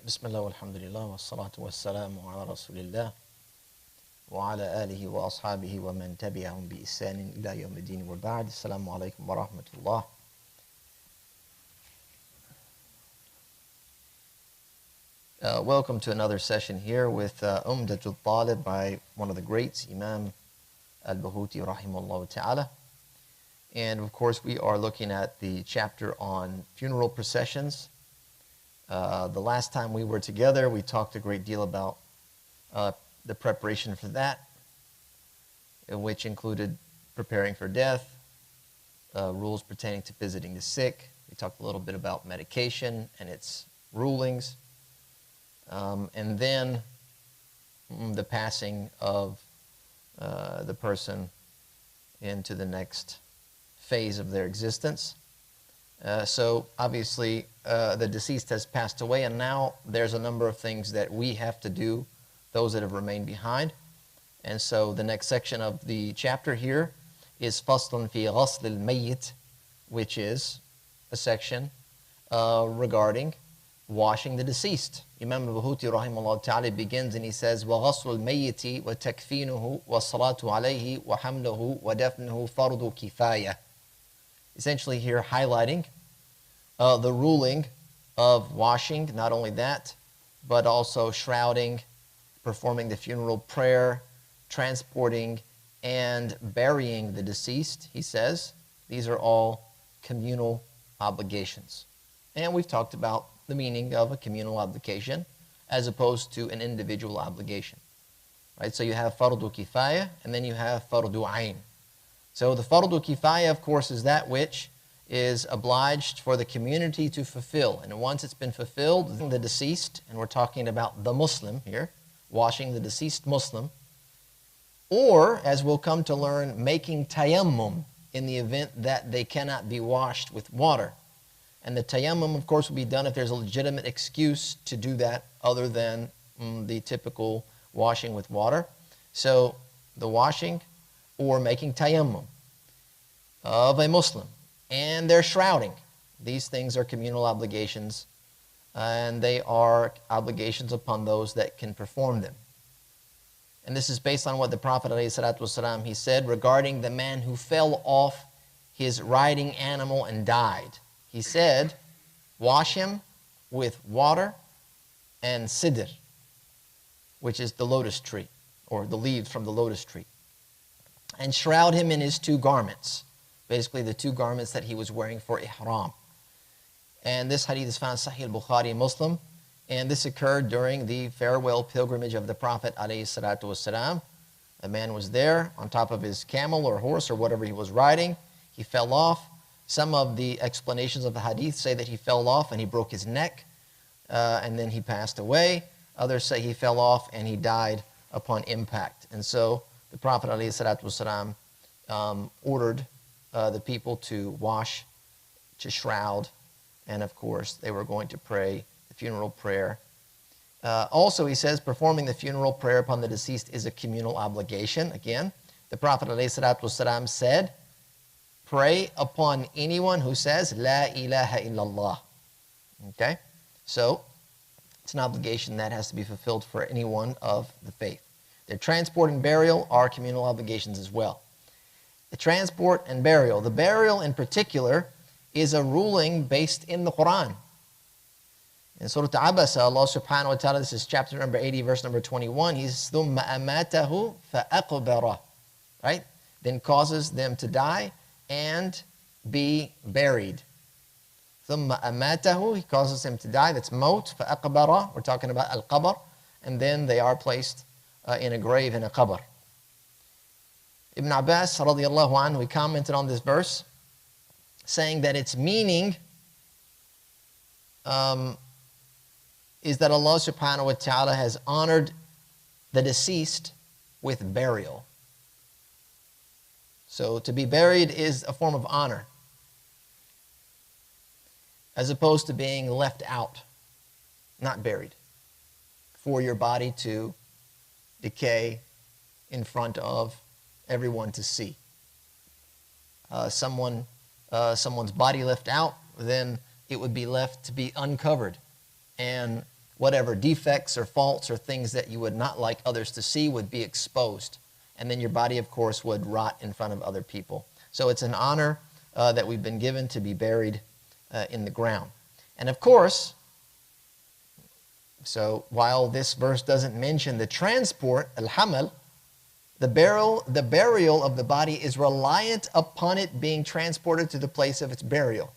Bismillah, alhamdulillah, wa salatu wa salamu ala rasulillah, wa ala alihi wa ashabihi wa man tabi'ahum bi isanin ila yawmiddin wa ba'd. Assalamu alaikum wa rahmatullah. Welcome to another session here with Umdatul Talib by one of the greats, Imam al-Bahuti rahimahullah ta'ala. And of course, we are looking at the chapter on funeral processions. The last time we were together, we talked a great deal about the preparation for that, which included preparing for death, rules pertaining to visiting the sick. We talked a little bit about medication and its rulings, and then the passing of the person into the next phase of their existence. So obviously the deceased has passed away, and now there's a number of things that we have to do, those that have remained behind. And so the next section of the chapter here is Faslun fi ghasl al-mayyit, which is a section regarding washing the deceased. Imam al-Bahuti rahimahullah ta'ala begins and he says, وَغَسْلُ الْمَيِّتِ وَتَكْفِينُهُ وَالصَّلَاةُ عَلَيْهِ وَحَمْلُهُ وَدَفْنُهُ فَرْضُ كِفَايَةٍ. Essentially here highlighting the ruling of washing, not only that, but also shrouding, performing the funeral prayer, transporting, and burying the deceased. He says these are all communal obligations. And we've talked about the meaning of a communal obligation as opposed to an individual obligation. Right? So you have fardu kifaya, and then you have fardu ayn. So the fardu kifaya, of course, is that which is obliged for the community to fulfill. And once it's been fulfilled, the deceased, and we're talking about the Muslim here, washing the deceased Muslim, or, as we'll come to learn, making tayammum in the event that they cannot be washed with water. And the tayammum, of course, will be done if there's a legitimate excuse to do that other than the typical washing with water. So the washing or making tayammum of a Muslim, and their shrouding. These things are communal obligations, and they are obligations upon those that can perform them. And this is based on what the Prophet ﷺ, he said regarding the man who fell off his riding animal and died. He said, wash him with water and sidr, which is the lotus tree, or the leaves from the lotus tree, and shroud him in his two garments, basically the two garments that he was wearing for ihram. And this hadith is found in Sahih al-Bukhari and Muslim, and this occurred during the farewell pilgrimage of the Prophet ﷺ. A man was there on top of his camel or horse or whatever he was riding. He fell off. Some of the explanations of the hadith say that he fell off and he broke his neck, and then he passed away. Others say he fell off and he died upon impact. And so the Prophet ﷺ ordered the people to wash, to shroud, and of course they were going to pray the funeral prayer. Also, he says, performing the funeral prayer upon the deceased is a communal obligation. Again, the Prophet ﷺ said, pray upon anyone who says, La ilaha illallah. Okay? So, it's an obligation that has to be fulfilled for anyone of the faith. Their transport and burial are communal obligations as well. The transport and burial. The burial in particular is a ruling based in the Quran. In Surah Abasa, Allah subhanahu wa ta'ala, this is chapter number 80, verse number 21, He says, ثُمَّ أَمَاتَهُ فَأَقْبَرَهُ. Right? Then causes them to die and be buried. ثُمَّ أَمَاتَهُ, He causes them to die. That's maut, فَأَقْبَرَهُ. We're talking about al-qabr. And then they are placed in a grave in a qabr. Ibn Abbas radiallahu anhu, he commented on this verse, saying that its meaning is that Allah subhanahu wa ta'ala has honored the deceased with burial. So to be buried is a form of honor, as opposed to being left out, not buried, for your body to decay in front of everyone to see. Someone's body left out, then it would be left to be uncovered and whatever defects or faults or things that you would not like others to see would be exposed. And then your body, of course, would rot in front of other people. So it's an honor that we've been given to be buried in the ground. And of course, so while this verse doesn't mention the transport, al-hamal, the burial of the body is reliant upon it being transported to the place of its burial.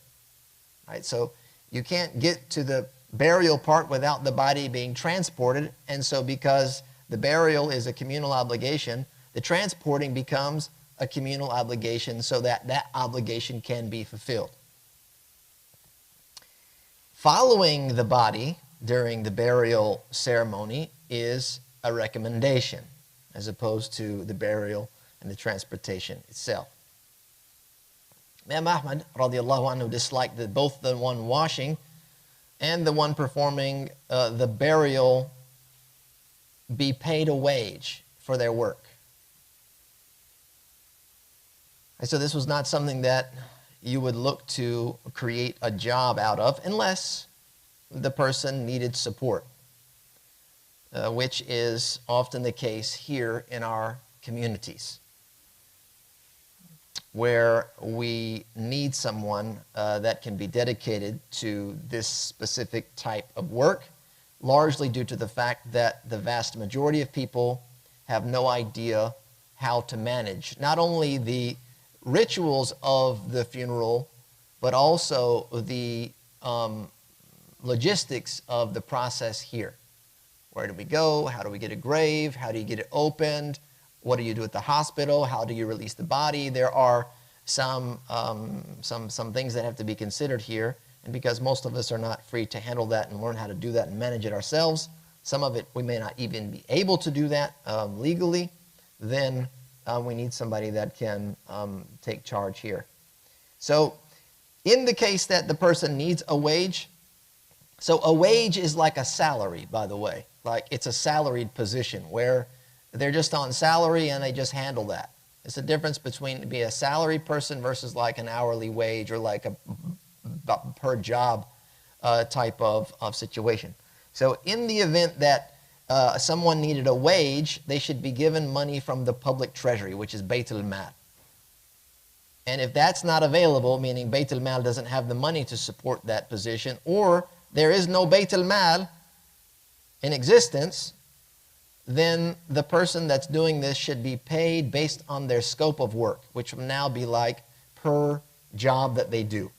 Right? So you can't get to the burial part without the body being transported. And so because the burial is a communal obligation, the transporting becomes a communal obligation so that that obligation can be fulfilled. Following the body during the burial ceremony is a recommendation, as opposed to the burial and the transportation itself. Imam Ahmad radiallahu anhu disliked that both the one washing and the one performing the burial be paid a wage for their work. And so this was not something that you would look to create a job out of unless the person needed support, which is often the case here in our communities, where we need someone that can be dedicated to this specific type of work, largely due to the fact that the vast majority of people have no idea how to manage not only the rituals of the funeral, but also the logistics of the process here. Where do we go? How do we get a grave? How do you get it opened? What do you do at the hospital? How do you release the body? There are some things that have to be considered here. And because most of us are not free to handle that and learn how to do that and manage it ourselves, some of it we may not even be able to do that legally, then we need somebody that can take charge here. So in the case that the person needs a wage, so a wage is like a salary, by the way. Like it's a salaried position where they're just on salary and they just handle that. It's the difference between to be a salary person versus like an hourly wage or like a per job type of situation. So in the event that someone needed a wage, they should be given money from the public treasury, which is Bayt al-Mal. And if that's not available, meaning Bayt al-Mal doesn't have the money to support that position, or there is no Bayt al-Mal in existence, then the person that's doing this should be paid based on their scope of work, which will now be like per job that they do,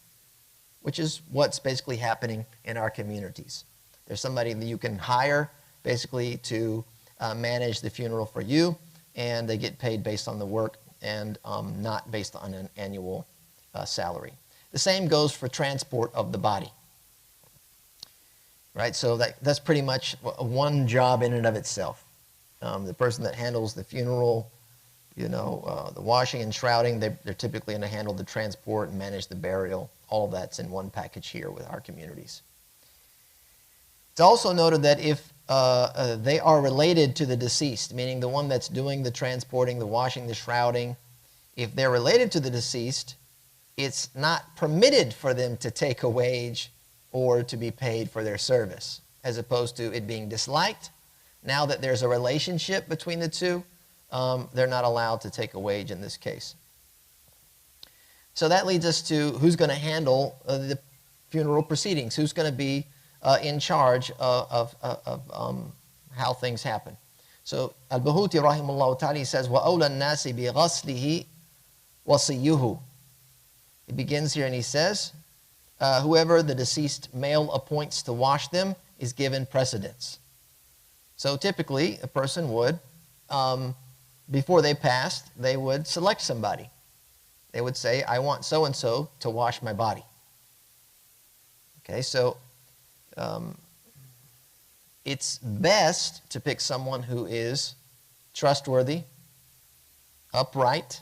which is what's basically happening in our communities. There's somebody that you can hire basically to manage the funeral for you, and they get paid based on the work and not based on an annual salary. The same goes for transport of the body. Right, so that's pretty much one job in and of itself. The person that handles the funeral, the washing and shrouding, they're typically going to handle the transport and manage the burial. All of that's in one package here with our communities. It's also noted that if they are related to the deceased, meaning the one that's doing the transporting, the washing, the shrouding, if they're related to the deceased, it's not permitted for them to take a wage or to be paid for their service, as opposed to it being disliked. Now that there's a relationship between the two, they're not allowed to take a wage in this case. So that leads us to who's going to handle the funeral proceedings, who's going to be in charge of how things happen. So Al-Bahuti rahimahullah ta'ala says, وَأَوْلَى النَّاسِ بِغَسْلِهِ وَصِيُّهُ. He begins here and he says, whoever the deceased male appoints to wash them is given precedence. So typically a person would, before they passed, they would select somebody. They would say, I want so-and-so to wash my body. Okay, so it's best to pick someone who is trustworthy, upright.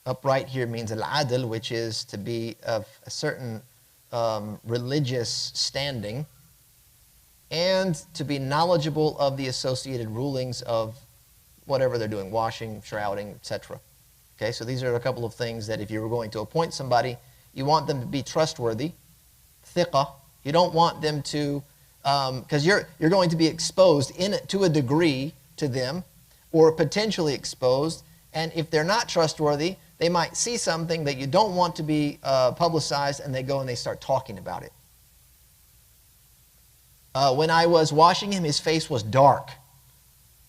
Upright here means al-adl, which is to be of a certain religious standing, and to be knowledgeable of the associated rulings of whatever they're doing, washing, shrouding, etc. Okay, so these are a couple of things that if you were going to appoint somebody, you want them to be trustworthy, thiqah. You don't want them to because you're going to be exposed to a degree to them, or potentially exposed. And if they're not trustworthy, they might see something that you don't want to be publicized, and they go and they start talking about it. When I was washing him, his face was dark.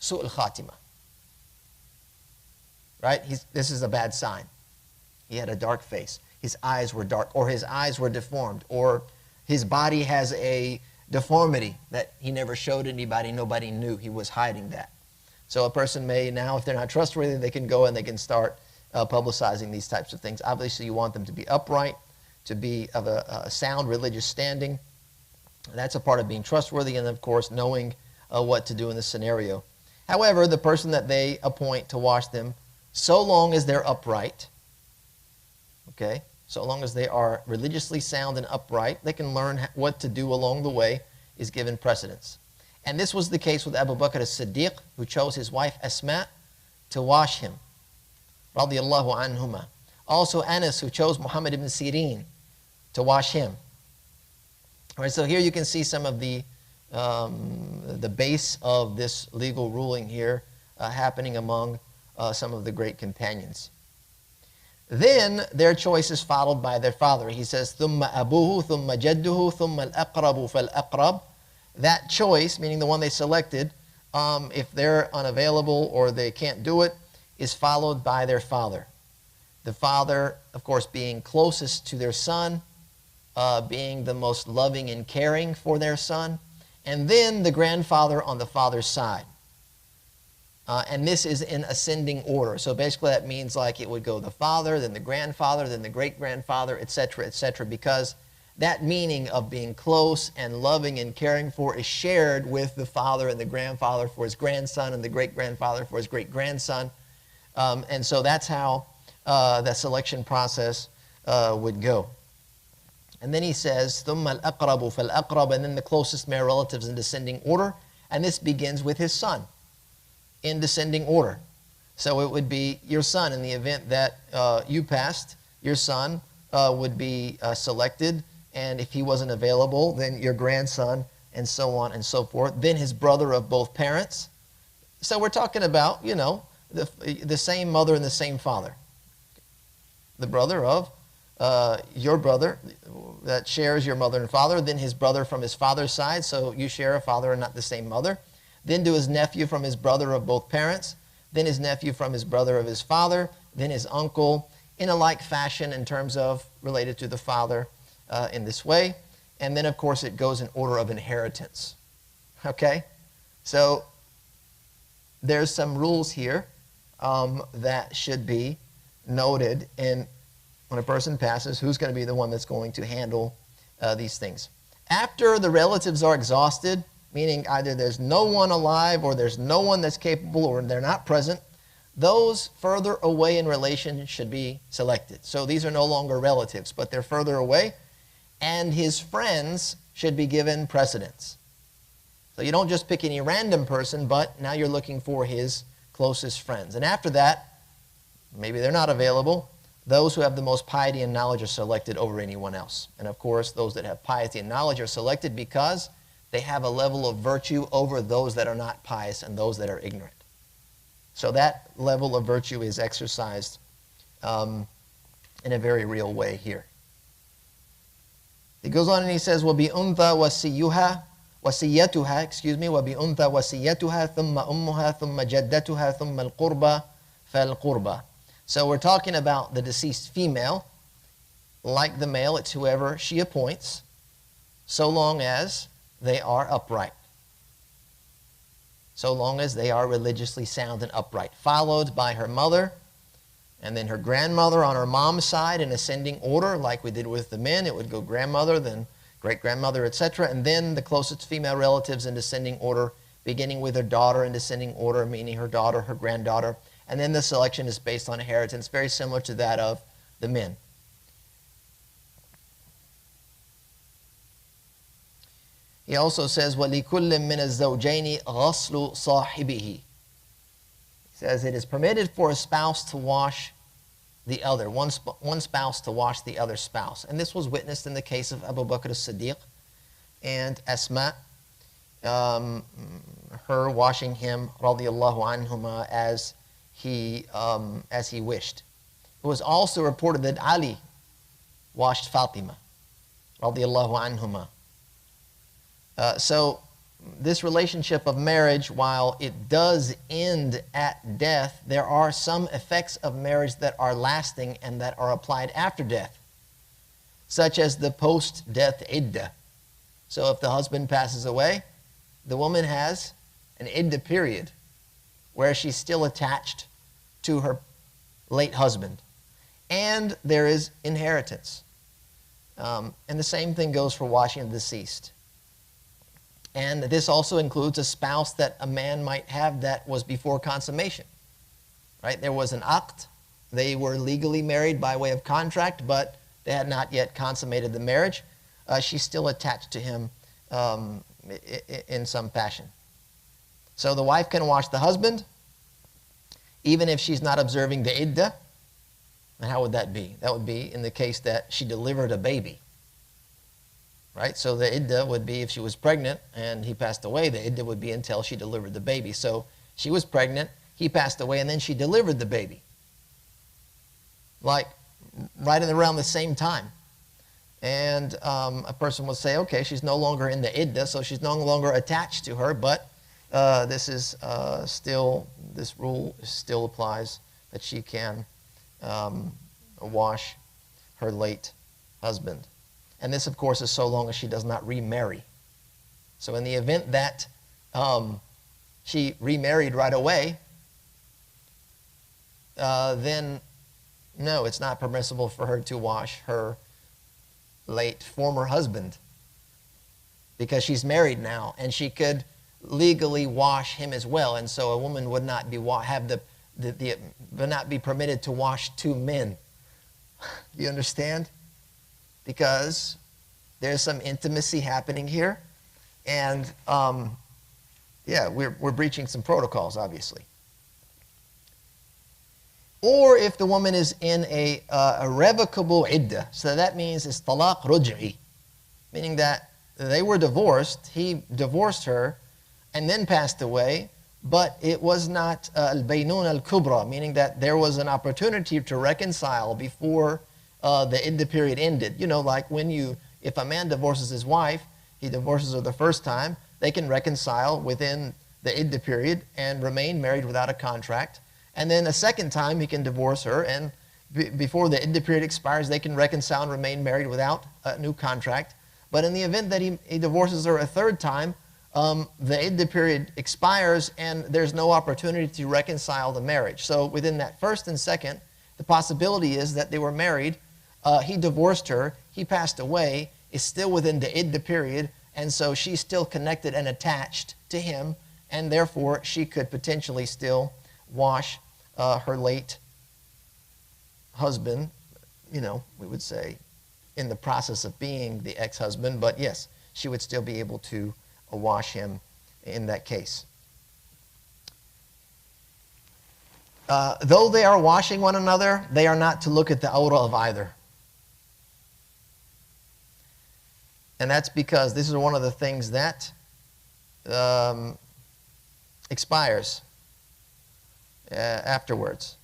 Su'ul khatima. Right? This is a bad sign. He had a dark face. His eyes were dark, or his eyes were deformed, or his body has a deformity that he never showed anybody. Nobody knew. He was hiding that. So a person may now, if they're not trustworthy, they can go and they can start publicizing these types of things. Obviously, you want them to be upright, to be of a sound religious standing. That's a part of being trustworthy, and of course, knowing what to do in this scenario. However, the person that they appoint to wash them, so long as they're upright, okay, so long as they are religiously sound and upright, they can learn what to do along the way, is given precedence. And this was the case with Abu Bakr as-Siddiq, who chose his wife Asma to wash him. Radiyallahu anhuma. Also Anas, who chose Muhammad ibn Sirin to wash him. All right, so here you can see some of the base of this legal ruling here happening among some of the great companions. Then their choice is followed by their father. He says, ثُمَّ أَبُوهُ ثُمَّ جَدُّهُ ثُمَّ الْأَقْرَبُ فَالْأَقْرَبُ. That choice, meaning the one they selected, if they're unavailable or they can't do it, is followed by their father. The father, of course, being closest to their son, being the most loving and caring for their son, and then the grandfather on the father's side. And this is in ascending order. So basically that means like it would go the father, then the grandfather, then the great-grandfather, etc., because that meaning of being close and loving and caring for is shared with the father and the grandfather for his grandson and the great-grandfather for his great-grandson. And so that's how the selection process would go. And then he says, ثُمَّ الْأَقْرَبُ فَالْأَقْرَبُ, and then the closest male relatives in descending order. And this begins with his son in descending order. So it would be your son in the event that you passed, your son would be selected. And if he wasn't available, then your grandson, and so on and so forth. Then his brother of both parents. So we're talking about, you know, the same mother and the same father. The brother of your brother that shares your mother and father, then his brother from his father's side, so you share a father and not the same mother. Then to his nephew from his brother of both parents, then his nephew from his brother of his father, then his uncle, in a like fashion in terms of related to the father in this way. And then, of course, it goes in order of inheritance. Okay? So there's some rules here that should be noted in when a person passes, who's going to be the one that's going to handle these things. After the relatives are exhausted, meaning either there's no one alive or there's no one that's capable or they're not present, those further away in relation should be selected. So these are no longer relatives, but they're further away, and his friends should be given precedence. So you don't just pick any random person, but now you're looking for his closest friends. And after that, maybe they're not available, those who have the most piety and knowledge are selected over anyone else. And of course, those that have piety and knowledge are selected because they have a level of virtue over those that are not pious and those that are ignorant. So that level of virtue is exercised in a very real way here. He goes on and he says, وَبِأُنْثَى وَسِيَّتُهَا وَبِأُنْثَى وَسِيَّتُهَا ثُمَّ أُمُّهَا ثُمَّ جَدَّتُهَا ثُمَّ الْقُرْبَى فَالْقُرْبَى. So we're talking about the deceased female. Like the male, it's whoever she appoints, so long as they are upright. So long as they are religiously sound and upright. Followed by her mother, and then her grandmother on her mom's side in ascending order, like we did with the men. It would go grandmother, then great-grandmother, etc. And then the closest female relatives in descending order, beginning with her daughter in descending order, meaning her daughter, her granddaughter. And then the selection is based on inheritance, very similar to that of the men. He also says, وَلِكُلٍّ مِّنَ الزَّوْجَيْنِ غَسْلُ صَاحِبِهِ. He says it is permitted for a spouse to wash the other, one spouse to wash the other spouse. And this was witnessed in the case of Abu Bakr as-Siddiq and Asma her washing him, radiallahu anhuma, as he wished. It was also reported that Ali washed Fatima, radiallahu anhuma. So this relationship of marriage, while it does end at death, there are some effects of marriage that are lasting and that are applied after death, such as the post-death iddah. So if the husband passes away, the woman has an iddah period where she's still attached to her late husband. And there is inheritance. And the same thing goes for washing the deceased. And this also includes a spouse that a man might have that was before consummation. Right? There was an aqd. They were legally married by way of contract, but they had not yet consummated the marriage. She's still attached to him in some fashion. So the wife can wash the husband, even if she's not observing the iddah. And how would that be? That would be in the case that she delivered a baby. Right? So the iddah would be if she was pregnant and he passed away, the iddah would be until she delivered the baby. So she was pregnant, he passed away, and then she delivered the baby. Like right around the same time. And a person would say, okay, she's no longer in the iddah, so she's no longer attached to her, but this rule still applies, that she can wash her late husband. And this, of course, is so long as she does not remarry. So in the event that she remarried right away, then no, it's not permissible for her to wash her late former husband, because she's married now, and she could legally wash him as well. And so a woman would not be would not be permitted to wash two men. You understand? Because there's some intimacy happening here, and yeah, we're breaching some protocols, obviously. Or if the woman is in a revocable iddah, so that means it's talaq ruj'i, meaning that they were divorced, he divorced her, and then passed away, but it was not al-baynun al-kubra, meaning that there was an opportunity to reconcile before the iddah period ended. You know, like if a man divorces his wife, he divorces her the first time, they can reconcile within the iddah period and remain married without a contract. And then a second time, he can divorce her, and before the iddah period expires, they can reconcile and remain married without a new contract. But in the event that he divorces her a third time, the iddah period expires, and there's no opportunity to reconcile the marriage. So within that first and second, the possibility is that they were married, he divorced her, he passed away, is still within the iddah period, and so she's still connected and attached to him, and therefore she could potentially still wash her late husband, you know, we would say, in the process of being the ex-husband, but yes, she would still be able to wash him in that case. Though they are washing one another, they are not to look at the awrah of either. And that's because this is one of the things that expires afterwards.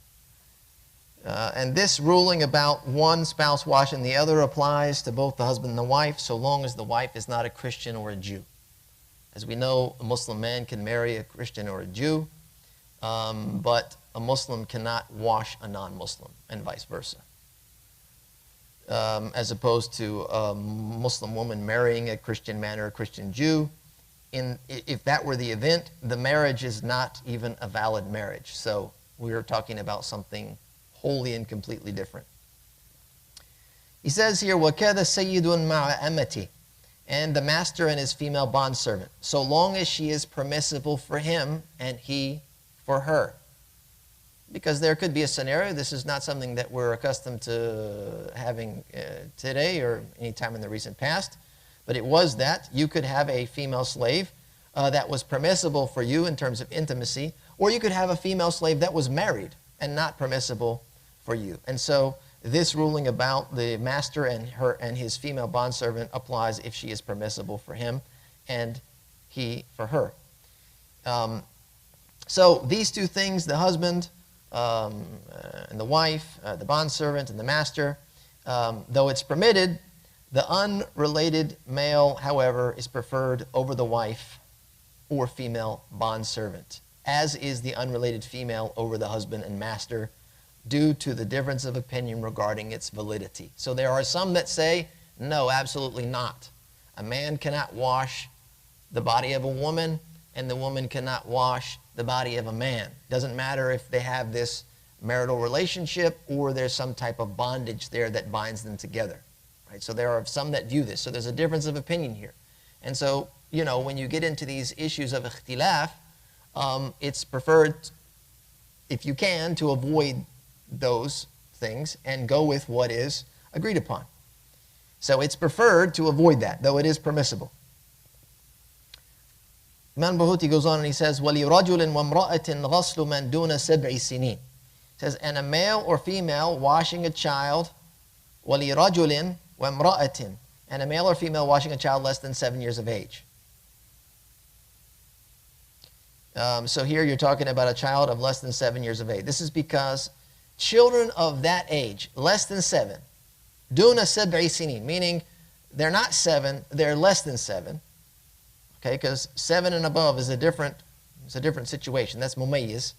And this ruling about one spouse washing the other applies to both the husband and the wife, so long as the wife is not a Christian or a Jew. As we know, a Muslim man can marry a Christian or a Jew, but a Muslim cannot wash a non-Muslim, and vice versa. As opposed to a Muslim woman marrying a Christian man or a Christian Jew. If that were the event, the marriage is not even a valid marriage. So we're talking about something wholly and completely different. He says here, وَكَذَا سَيِّدٌ مَعَ أَمَتِهِ, and the master and his female bondservant, so long as she is permissible for him and he for her. Because there could be a scenario, this is not something that we're accustomed to having today or any time in the recent past, but it was that you could have a female slave that was permissible for you in terms of intimacy, or you could have a female slave that was married and not permissible for you. And so this ruling about the master and his female bondservant applies if she is permissible for him and he for her. So these two things, the husband and the wife, the bondservant and the master, though it's permitted, the unrelated male, however, is preferred over the wife or female bondservant, as is the unrelated female over the husband and master, due to the difference of opinion regarding its validity. So there are some that say, no, absolutely not. A man cannot wash the body of a woman, and the woman cannot wash the body of a man. Doesn't matter if they have this marital relationship or there's some type of bondage there that binds them together. Right? So there are some that view this. So there's a difference of opinion here. And so, you know, when you get into these issues of ikhtilaf, it's preferred, if you can, to avoid those things and go with what is agreed upon. So it's preferred to avoid that, though it is permissible. Imam Bahuti goes on and he says, وَلِرَجُلٍ وَامْرَأَةٍ غَسْلُ مَنْ دُونَ سَبْعِ سِنِينَ. He says, and a male or female washing a child, وَلِرَجُلٍ وَامْرَأَةٍ, and a male or female washing a child less than 7 years of age. So here you're talking about a child of less than 7 years of age. This is because children of that age, less than 7, duna sab'i sinin, meaning they're not 7, they're less than 7. Okay, because 7 and above is a different situation. That's mumayyiz.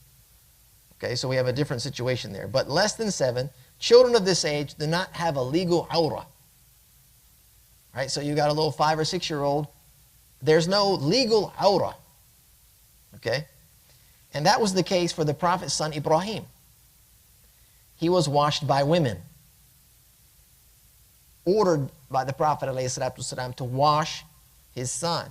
Okay, so we have a different situation there. But less than 7, children of this age do not have a legal awrah. Right, so you got a little 5 or 6 year old. There's no legal awrah. Okay, and that was the case for the Prophet's son Ibrahim. He was washed by women, ordered by the Prophet ﷺ to wash his son.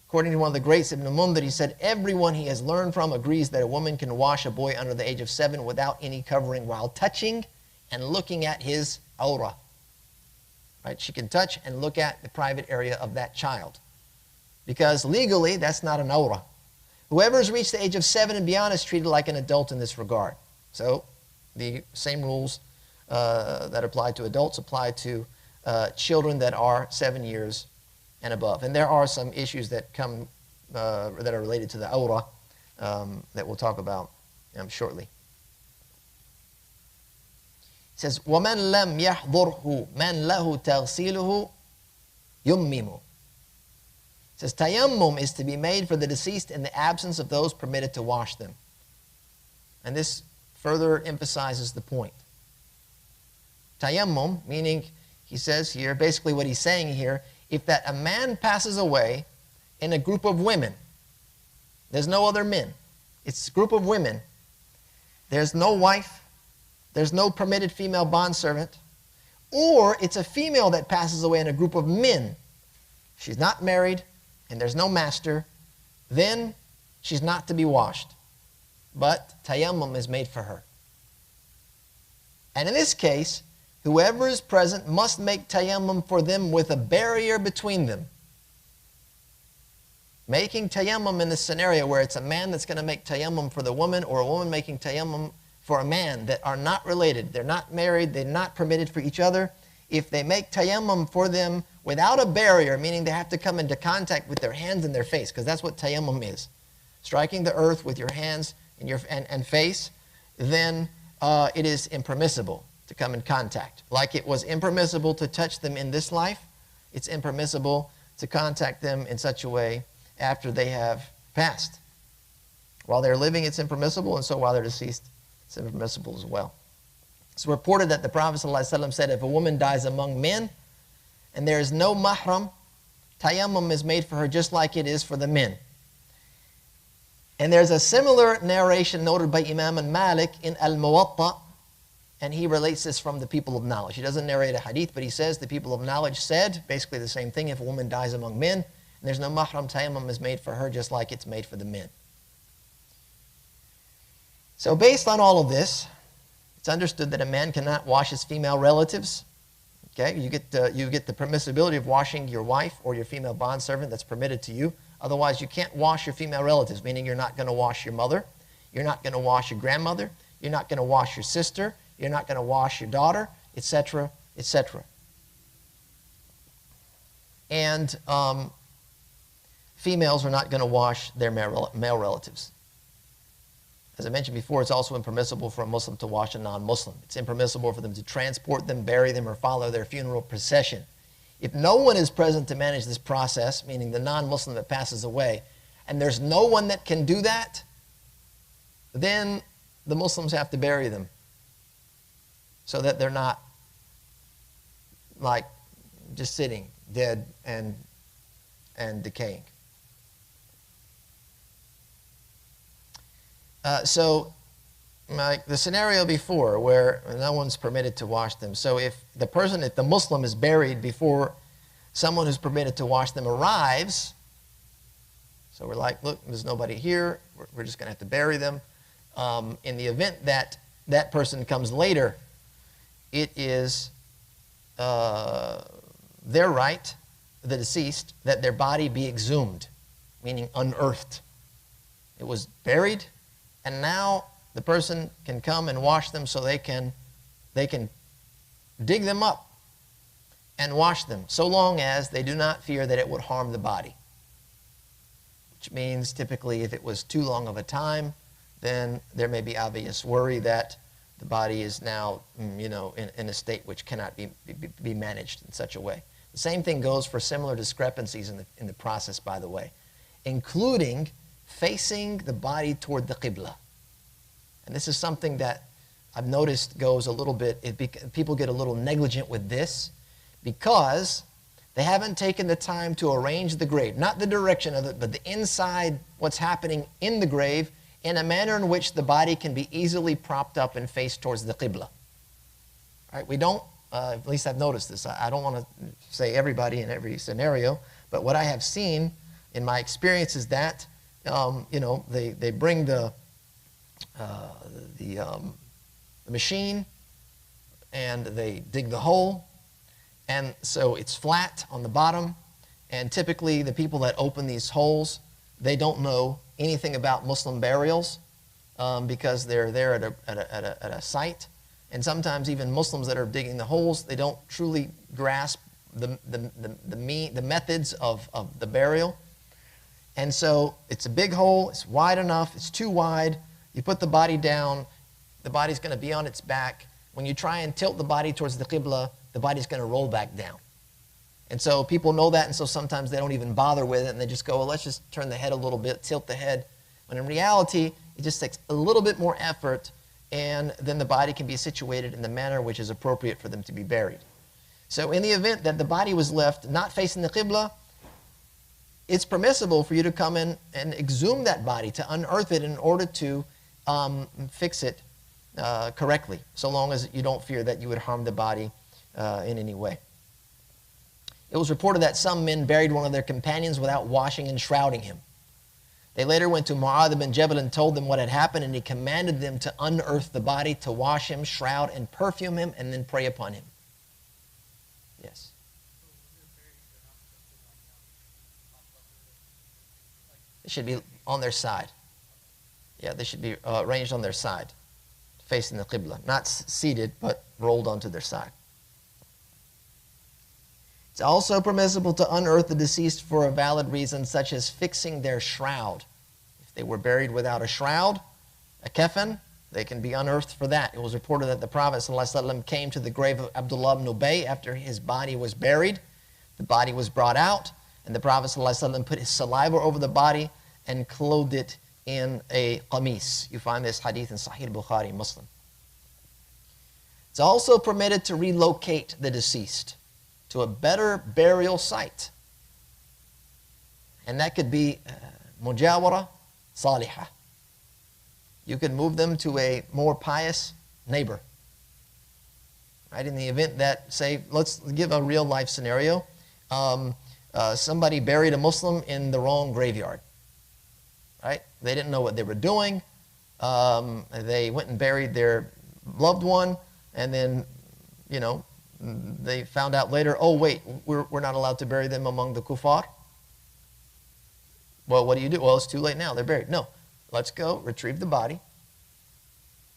According to one of the greats, Ibn Mundhir, he said, everyone he has learned from agrees that a woman can wash a boy under the age of 7 without any covering while touching and looking at his awrah. Right? She can touch and look at the private area of that child. Because legally, that's not an awrah. Whoever has reached the age of 7 and beyond is treated like an adult in this regard. So the same rules that apply to adults apply to children that are 7 years and above. And there are some issues that come that are related to the awrah that we'll talk about shortly. It says, وَمَنْ لَمْ يَحْضُرْهُ مَنْ لَهُ تَغْسِيلُهُ يُمِّمُ. It says, tayammum is to be made for the deceased in the absence of those permitted to wash them. And this further emphasizes the point. Tayammum, meaning, he says here, basically what he's saying here, if that a man passes away in a group of women, there's no other men, it's a group of women, there's no wife, there's no permitted female bondservant, or it's a female that passes away in a group of men, she's not married, and there's no master, then she's not to be washed. But tayammum is made for her. And in this case, whoever is present must make tayammum for them with a barrier between them. Making tayammum in the scenario where it's a man that's going to make tayammum for the woman, or a woman making tayammum for a man that are not related, they're not married, they're not permitted for each other, if they make tayammum for them without a barrier, meaning they have to come into contact with their hands and their face, because that's what tayammum is, striking the earth with your hands and face, then it is impermissible to come in contact. Like it was impermissible to touch them in this life, it's impermissible to contact them in such a way after they have passed. While they're living, it's impermissible, and so while they're deceased, it's impermissible as well. It's reported that the Prophet ﷺ said, if a woman dies among men and there is no mahram, tayammum is made for her just like it is for the men. And there's a similar narration noted by Imam Malik in Al-Muwatta, and he relates this from the people of knowledge. He doesn't narrate a hadith, but he says the people of knowledge said basically the same thing. If a woman dies among men and there's no mahram, tayammum is made for her just like it's made for the men. So based on all of this, it's understood that a man cannot wash his female relatives. Okay, you get the permissibility of washing your wife or your female bondservant, that's permitted to you. Otherwise, you can't wash your female relatives, meaning you're not going to wash your mother, you're not going to wash your grandmother, you're not going to wash your sister, you're not going to wash your daughter, etc., etc. And females are not going to wash their male relatives. As I mentioned before, it's also impermissible for a Muslim to wash a non-Muslim. It's impermissible for them to transport them, bury them, or follow their funeral procession. If no one is present to manage this process, meaning the non-Muslim that passes away, and there's no one that can do that, then the Muslims have to bury them so that they're not like just sitting dead and decaying. So like the scenario before where no one's permitted to wash them. So if the Muslim is buried before someone who's permitted to wash them arrives, so we're like, look, there's nobody here, we're just going to have to bury them. In the event that that person comes later, it is their right, the deceased, that their body be exhumed, meaning unearthed. It was buried, and now the person can come and wash them, so they can dig them up and wash them, so long as they do not fear that it would harm the body. Which means typically if it was too long of a time, then there may be obvious worry that the body is now, in a state which cannot be managed in such a way. The same thing goes for similar discrepancies in the process, by the way, including facing the body toward the Qibla. And this is something that I've noticed goes a little bit, people get a little negligent with this because they haven't taken the time to arrange the grave, not the direction of it, but the inside, what's happening in the grave, in a manner in which the body can be easily propped up and faced towards the Qibla. Right? We don't, at least I've noticed this. I don't want to say everybody in every scenario, but what I have seen in my experience is that, they bring the machine and they dig the hole, and so it's flat on the bottom, and typically the people that open these holes, they don't know anything about Muslim burials because they're there at a site, and sometimes even Muslims that are digging the holes, they don't truly grasp the methods of the burial. And so it's a big hole, it's wide enough, it's too wide. You put the body down, the body's going to be on its back. When you try and tilt the body towards the Qibla, the body's going to roll back down. And so people know that, and so sometimes they don't even bother with it, and they just go, well, let's just turn the head a little bit, tilt the head. When in reality, it just takes a little bit more effort, and then the body can be situated in the manner which is appropriate for them to be buried. So in the event that the body was left not facing the Qibla, it's permissible for you to come in and exhume that body, to unearth it in order to fix it correctly, so long as you don't fear that you would harm the body in any way. It was reported that some men buried one of their companions without washing and shrouding him. They later went to Mu'adh bin Jabal and told them what had happened, and he commanded them to unearth the body, to wash him, shroud, and perfume him, and then pray upon him. Yes. They should be on their side. Yeah, they should be arranged on their side, facing the Qibla. Not seated, but rolled onto their side. It's also permissible to unearth the deceased for a valid reason, such as fixing their shroud. If they were buried without a shroud, a kafan, they can be unearthed for that. It was reported that the Prophet ﷺ came to the grave of Abdullah ibn Ubay after his body was buried. The body was brought out, and the Prophet ﷺ put his saliva over the body and clothed it in a qamis. You find this hadith in Sahih Bukhari, Muslim. It's also permitted to relocate the deceased to a better burial site. And that could be mujawara salihah. You can move them to a more pious neighbor. Right? In the event that, say, let's give a real life scenario. Somebody buried a Muslim in the wrong graveyard. Right? They didn't know what they were doing. They went and buried their loved one, and then, they found out later, oh wait, we're not allowed to bury them among the kuffar. Well, what do you do? Well, it's too late now, they're buried. No, let's go retrieve the body.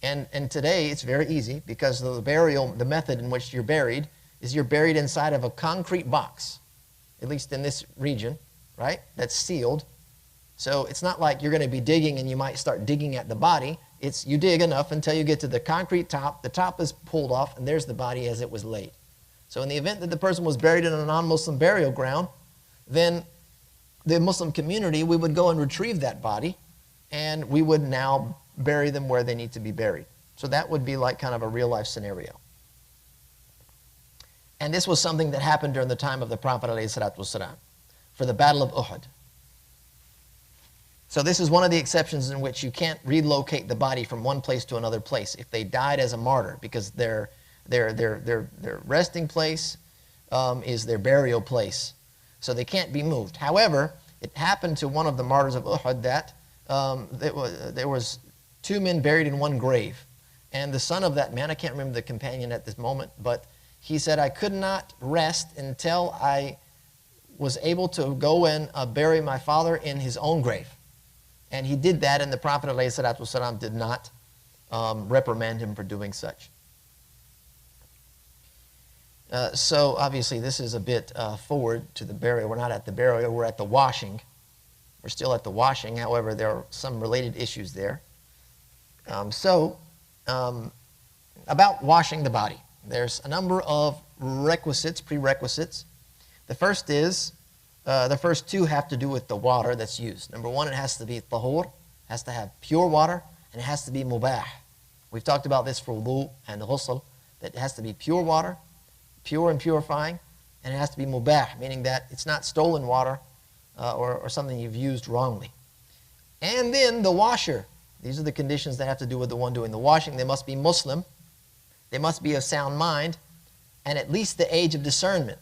And today it's very easy, because the burial, the method in which you're buried is you're buried inside of a concrete box, at least in this region. right? That's sealed. So it's not like you're going to be digging and you might start digging at the body. It's you dig enough until you get to the concrete top. The top is pulled off, and there's the body as it was laid. So in the event that the person was buried in a non-Muslim burial ground, then the Muslim community, we would go and retrieve that body, and we would now bury them where they need to be buried. So that would be like kind of a real-life scenario. And this was something that happened during the time of the Prophet ﷺ for the Battle of Uhud. So this is one of the exceptions in which you can't relocate the body from one place to another place if they died as a martyr, because their resting place is their burial place. So they can't be moved. However, it happened to one of the martyrs of Uhud that there was 2 men buried in one grave. And the son of that man, I can't remember the companion at this moment, but he said, I could not rest until I was able to go and bury my father in his own grave. And he did that, and the Prophet ﷺ did not reprimand him for doing such. So obviously this is a bit forward to the burial. We're not at the burial, we're at the washing. We're still at the washing. However, there are some related issues there. About washing the body. There's a number of prerequisites. The first is, the first 2 have to do with the water that's used. Number 1, it has to be tahur, has to have pure water, and it has to be mubah. We've talked about this for wudu and ghusl, that it has to be pure water, pure and purifying, and it has to be mubah, meaning that it's not stolen water or something you've used wrongly. And then the washer. These are the conditions that have to do with the one doing the washing. They must be Muslim, they must be of sound mind, and at least the age of discernment.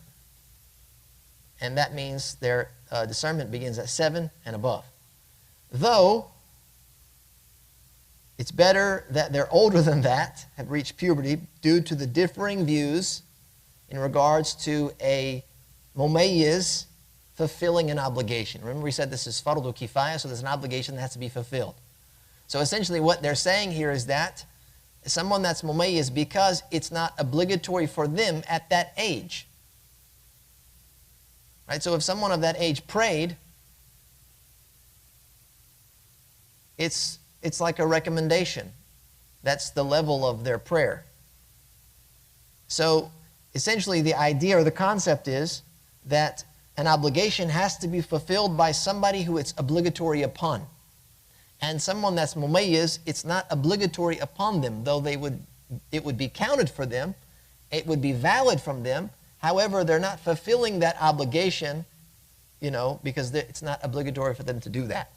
And that means their discernment begins at 7 and above. Though, it's better that they're older than that, have reached puberty, due to the differing views in regards to a mumayyiz fulfilling an obligation. Remember we said this is fardu kifaya, so there's an obligation that has to be fulfilled. So essentially what they're saying here is that someone that's mumayyiz, because it's not obligatory for them at that age. Right? So if someone of that age prayed, it's like a recommendation. That's the level of their prayer. So essentially the idea or the concept is that an obligation has to be fulfilled by somebody who it's obligatory upon. And someone that's mumayyiz, it's not obligatory upon them, though it would be counted for them, it would be valid from them. However, they're not fulfilling that obligation, because it's not obligatory for them to do that.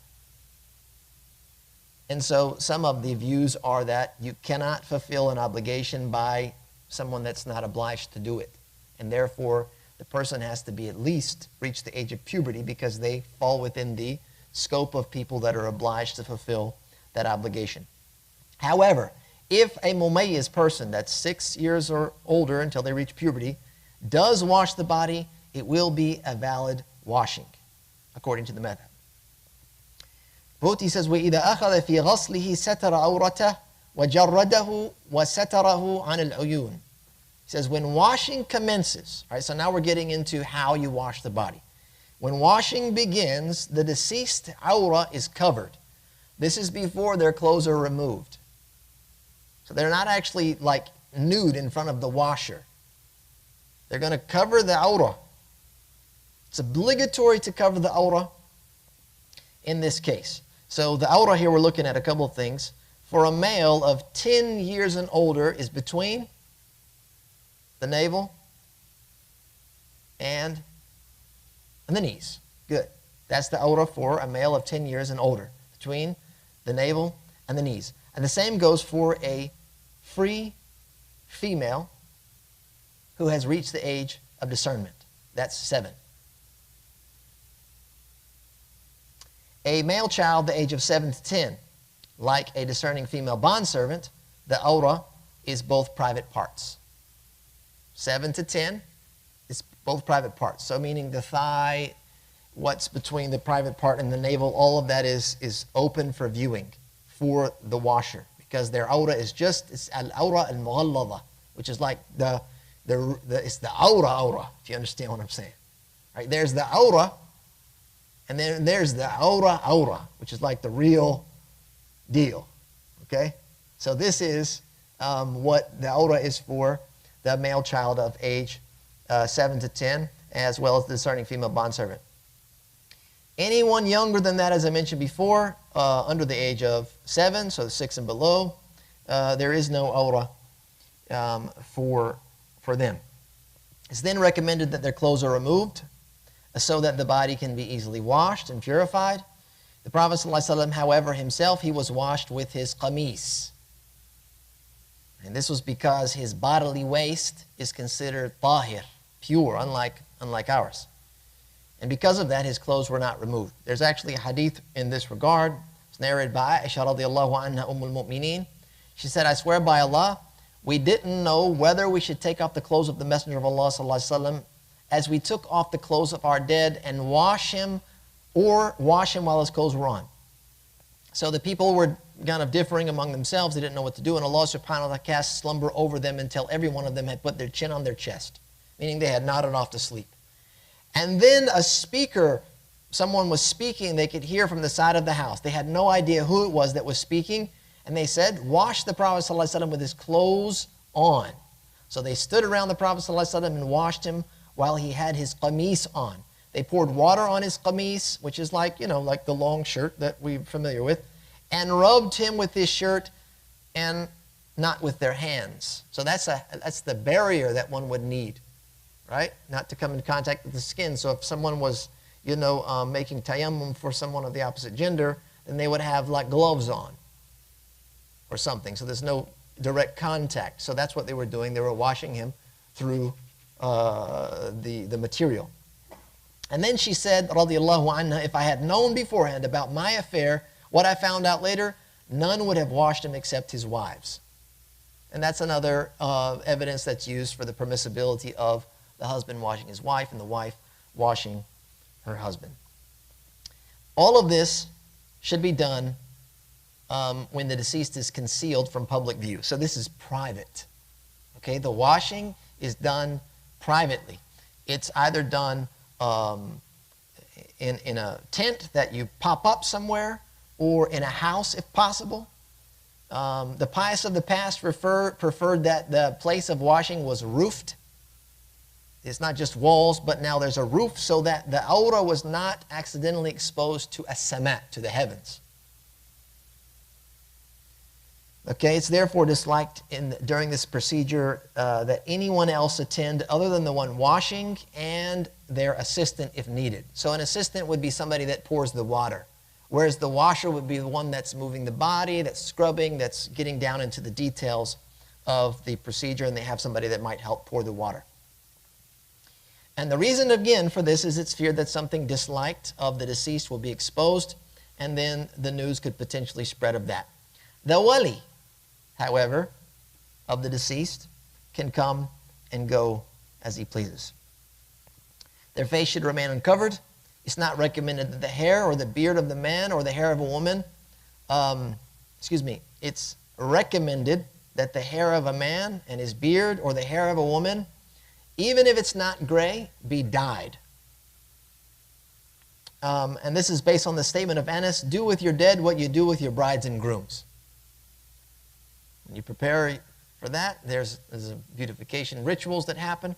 And so some of the views are that you cannot fulfill an obligation by someone that's not obliged to do it. And therefore, the person has to be at least reach the age of puberty, because they fall within the scope of people that are obliged to fulfill that obligation. However, if a mumayyiz person that's 6 years or older until they reach puberty does wash the body, it will be a valid washing, according to the madhab. Bhuti says, وَإِذَا أَخَذَ فِي غَصْلِهِ سَتَرَ أَوْرَتَهُ وَجَرَّدَهُ وَسَتَرَهُ عَنِ الْعُيُونِ. He says, when washing commences, all right, so now we're getting into how you wash the body. When washing begins, the deceased awra is covered. This is before their clothes are removed. So they're not actually like nude in front of the washer. They're going to cover the awra. It's obligatory to cover the awra in this case. So the awra here, we're looking at a couple of things. For a male of 10 years and older is between the navel and the knees. Good. That's the awra for a male of 10 years and older, between the navel and the knees. And the same goes for a free female who has reached the age of discernment. That's 7. A male child, the age of 7 to 10, like a discerning female bondservant, the awra is both private parts. 7 to 10 is both private parts. So meaning the thigh, what's between the private part and the navel, all of that is open for viewing for the washer, because their awra is it's al-awra al-mughallada, which is like it's the awra, if you understand what I'm saying. Right? There's the awra, And then there's the awra, which is like the real deal. Okay? So this is what the awra is for the male child of age 7 to 10, as well as the discerning female bondservant. Anyone younger than that, as I mentioned before, under the age of 7, so 6 and below, there is no awra for them. It's then recommended that their clothes are removed so that the body can be easily washed and purified. The Prophet ﷺ, however, himself, he was washed with his qamis. And this was because his bodily waste is considered tahir, pure, unlike ours. And because of that, his clothes were not removed. There's actually a hadith in this regard. It's narrated by Aisha radiallahu anha, Mu'mineen. She said, I swear by Allah, we didn't know whether we should take off the clothes of the Messenger of Allah sallallahu alaihi wasallam as we took off the clothes of our dead and wash him, or wash him while his clothes were on. So the people were kind of differing among themselves. They didn't know what to do. And Allah subhanahu wa ta'ala cast slumber over them until every one of them had put their chin on their chest, meaning they had nodded off to sleep. And then a speaker, someone was speaking, they could hear from the side of the house. They had no idea who it was that was speaking. And they said, wash the Prophet ﷺ with his clothes on. So they stood around the Prophet ﷺ and washed him while he had his qamis on. They poured water on his qamis, which is like, like the long shirt that we're familiar with, and rubbed him with his shirt and not with their hands. So that's the barrier that one would need, right? Not to come in contact with the skin. So if someone was, making tayammum for someone of the opposite gender, then they would have like gloves on or something. So there's no direct contact. So that's what they were doing. They were washing him through the material. And then she said, radiallahu anha, if I had known beforehand about my affair, what I found out later, none would have washed him except his wives. And that's another evidence that's used for the permissibility of the husband washing his wife and the wife washing her husband. All of this should be done when the deceased is concealed from public view. So this is private. Okay, the washing is done privately. It's either done in a tent that you pop up somewhere, or in a house if possible. The pious of the past preferred that the place of washing was roofed. It's not just walls, but now there's a roof so that the awra was not accidentally exposed to as-sama, to the heavens. Okay, it's therefore disliked during this procedure that anyone else attend other than the one washing and their assistant if needed. So an assistant would be somebody that pours the water, whereas the washer would be the one that's moving the body, that's scrubbing, that's getting down into the details of the procedure, and they have somebody that might help pour the water. And the reason, again, for this is it's feared that something disliked of the deceased will be exposed, and then the news could potentially spread of that. The wali, however, of the deceased can come and go as he pleases. Their face should remain uncovered. It's not recommended that the hair or the beard of the man or the hair of a woman, it's recommended that the hair of a man and his beard or the hair of a woman, even if it's not gray, be dyed. And this is based on the statement of Anas, do with your dead what you do with your brides and grooms. When you prepare for that, there's a beautification rituals that happen.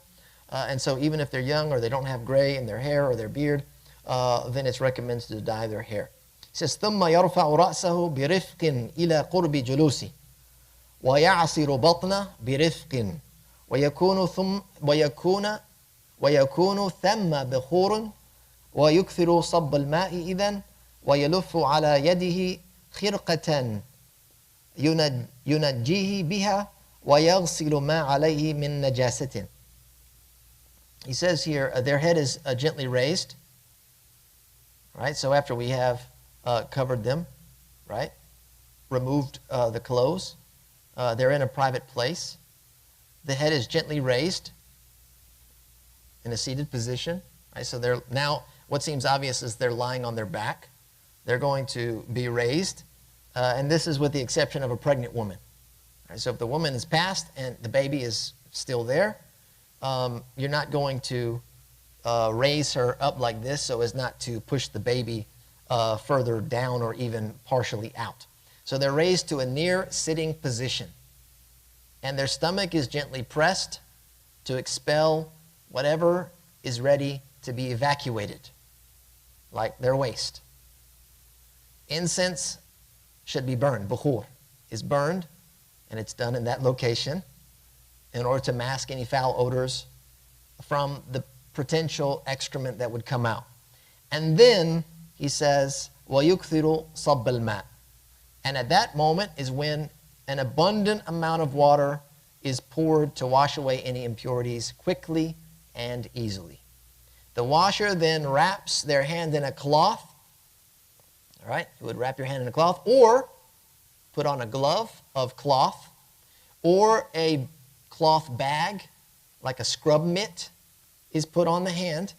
And so even if they're young or they don't have gray in their hair or their beard, then it's recommended to dye their hair. It says, ثُمَّ يَرْفَعُ رَأْسَهُ بِرِفْقٍ إِلَى قُرْبِ جُلُوسِ وَيَعْصِرُ بَطْنَ بِرِفْقٍ ويكون ثم بخور ويكثر صب الماء إذن ويلف على يده خرقة ينجيه بها ويغسل ما عليه من نجاسة. He says here, their head is gently raised. Right, so after we have covered them, right, removed the clothes, they're in a private place. The head is gently raised in a seated position. Right? So they're now, what seems obvious is they're lying on their back. They're going to be raised. And this is with the exception of a pregnant woman. Right? So if the woman is passed and the baby is still there, you're not going to raise her up like this so as not to push the baby further down or even partially out. So they're raised to a near sitting position, and their stomach is gently pressed to expel whatever is ready to be evacuated, like their waste. Incense should be burned. Bukhur is burned, and it's done in that location in order to mask any foul odors from the potential excrement that would come out. And then he says, وَيُكْثِرُ صَبَّ الْمَاءِ. And at that moment is when an abundant amount of water is poured to wash away any impurities quickly and easily. The washer then wraps their hand in a cloth. All right, you would wrap your hand in a cloth, or put on a glove of cloth, or a cloth bag, like a scrub mitt, is put on the hand,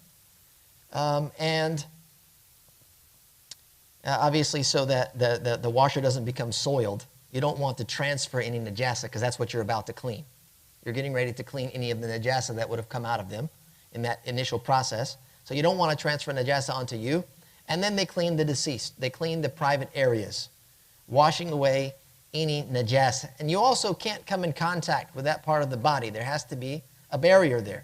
obviously so that the washer doesn't become soiled. You don't want to transfer any najasa because that's what you're about to clean. You're getting ready to clean any of the najasa that would have come out of them in that initial process. So you don't want to transfer najasa onto you. And then they clean the deceased. They clean the private areas, washing away any najasa. And you also can't come in contact with that part of the body. There has to be a barrier there.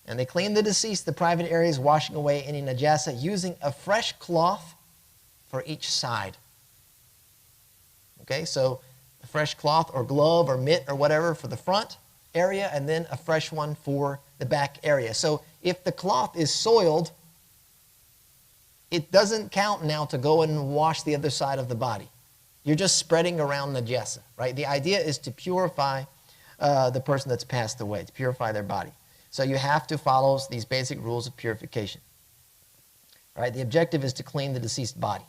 And they clean the deceased, the private areas, washing away any najasa, using a fresh cloth for each side. Okay, so a fresh cloth or glove or mitt or whatever for the front area, and then a fresh one for the back area. So if the cloth is soiled, it doesn't count now to go and wash the other side of the body. You're just spreading around najasa, right? The idea is to purify the person that's passed away, to purify their body. So you have to follow these basic rules of purification. Right? The objective is to clean the deceased body.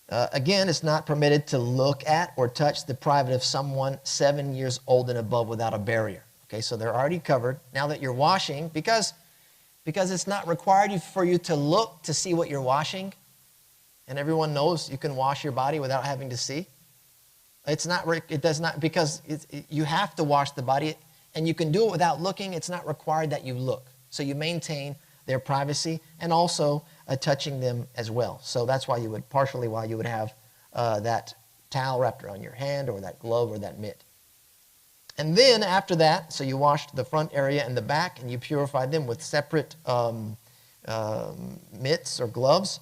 Again, it's not permitted to look at or touch the private of someone 7 years old and above without a barrier. Okay, so they're already covered. Now that you're washing, because it's not required for you to look to see what you're washing, and everyone knows you can wash your body without having to see. It does not, because you have to wash the body, and you can do it without looking. It's not required that you look. So you maintain their privacy and also touching them as well. So that's why you would, partially why you would have that towel wrapped around your hand or that glove or that mitt. And then after that, so you washed the front area and the back, and you purified them with separate mitts or gloves.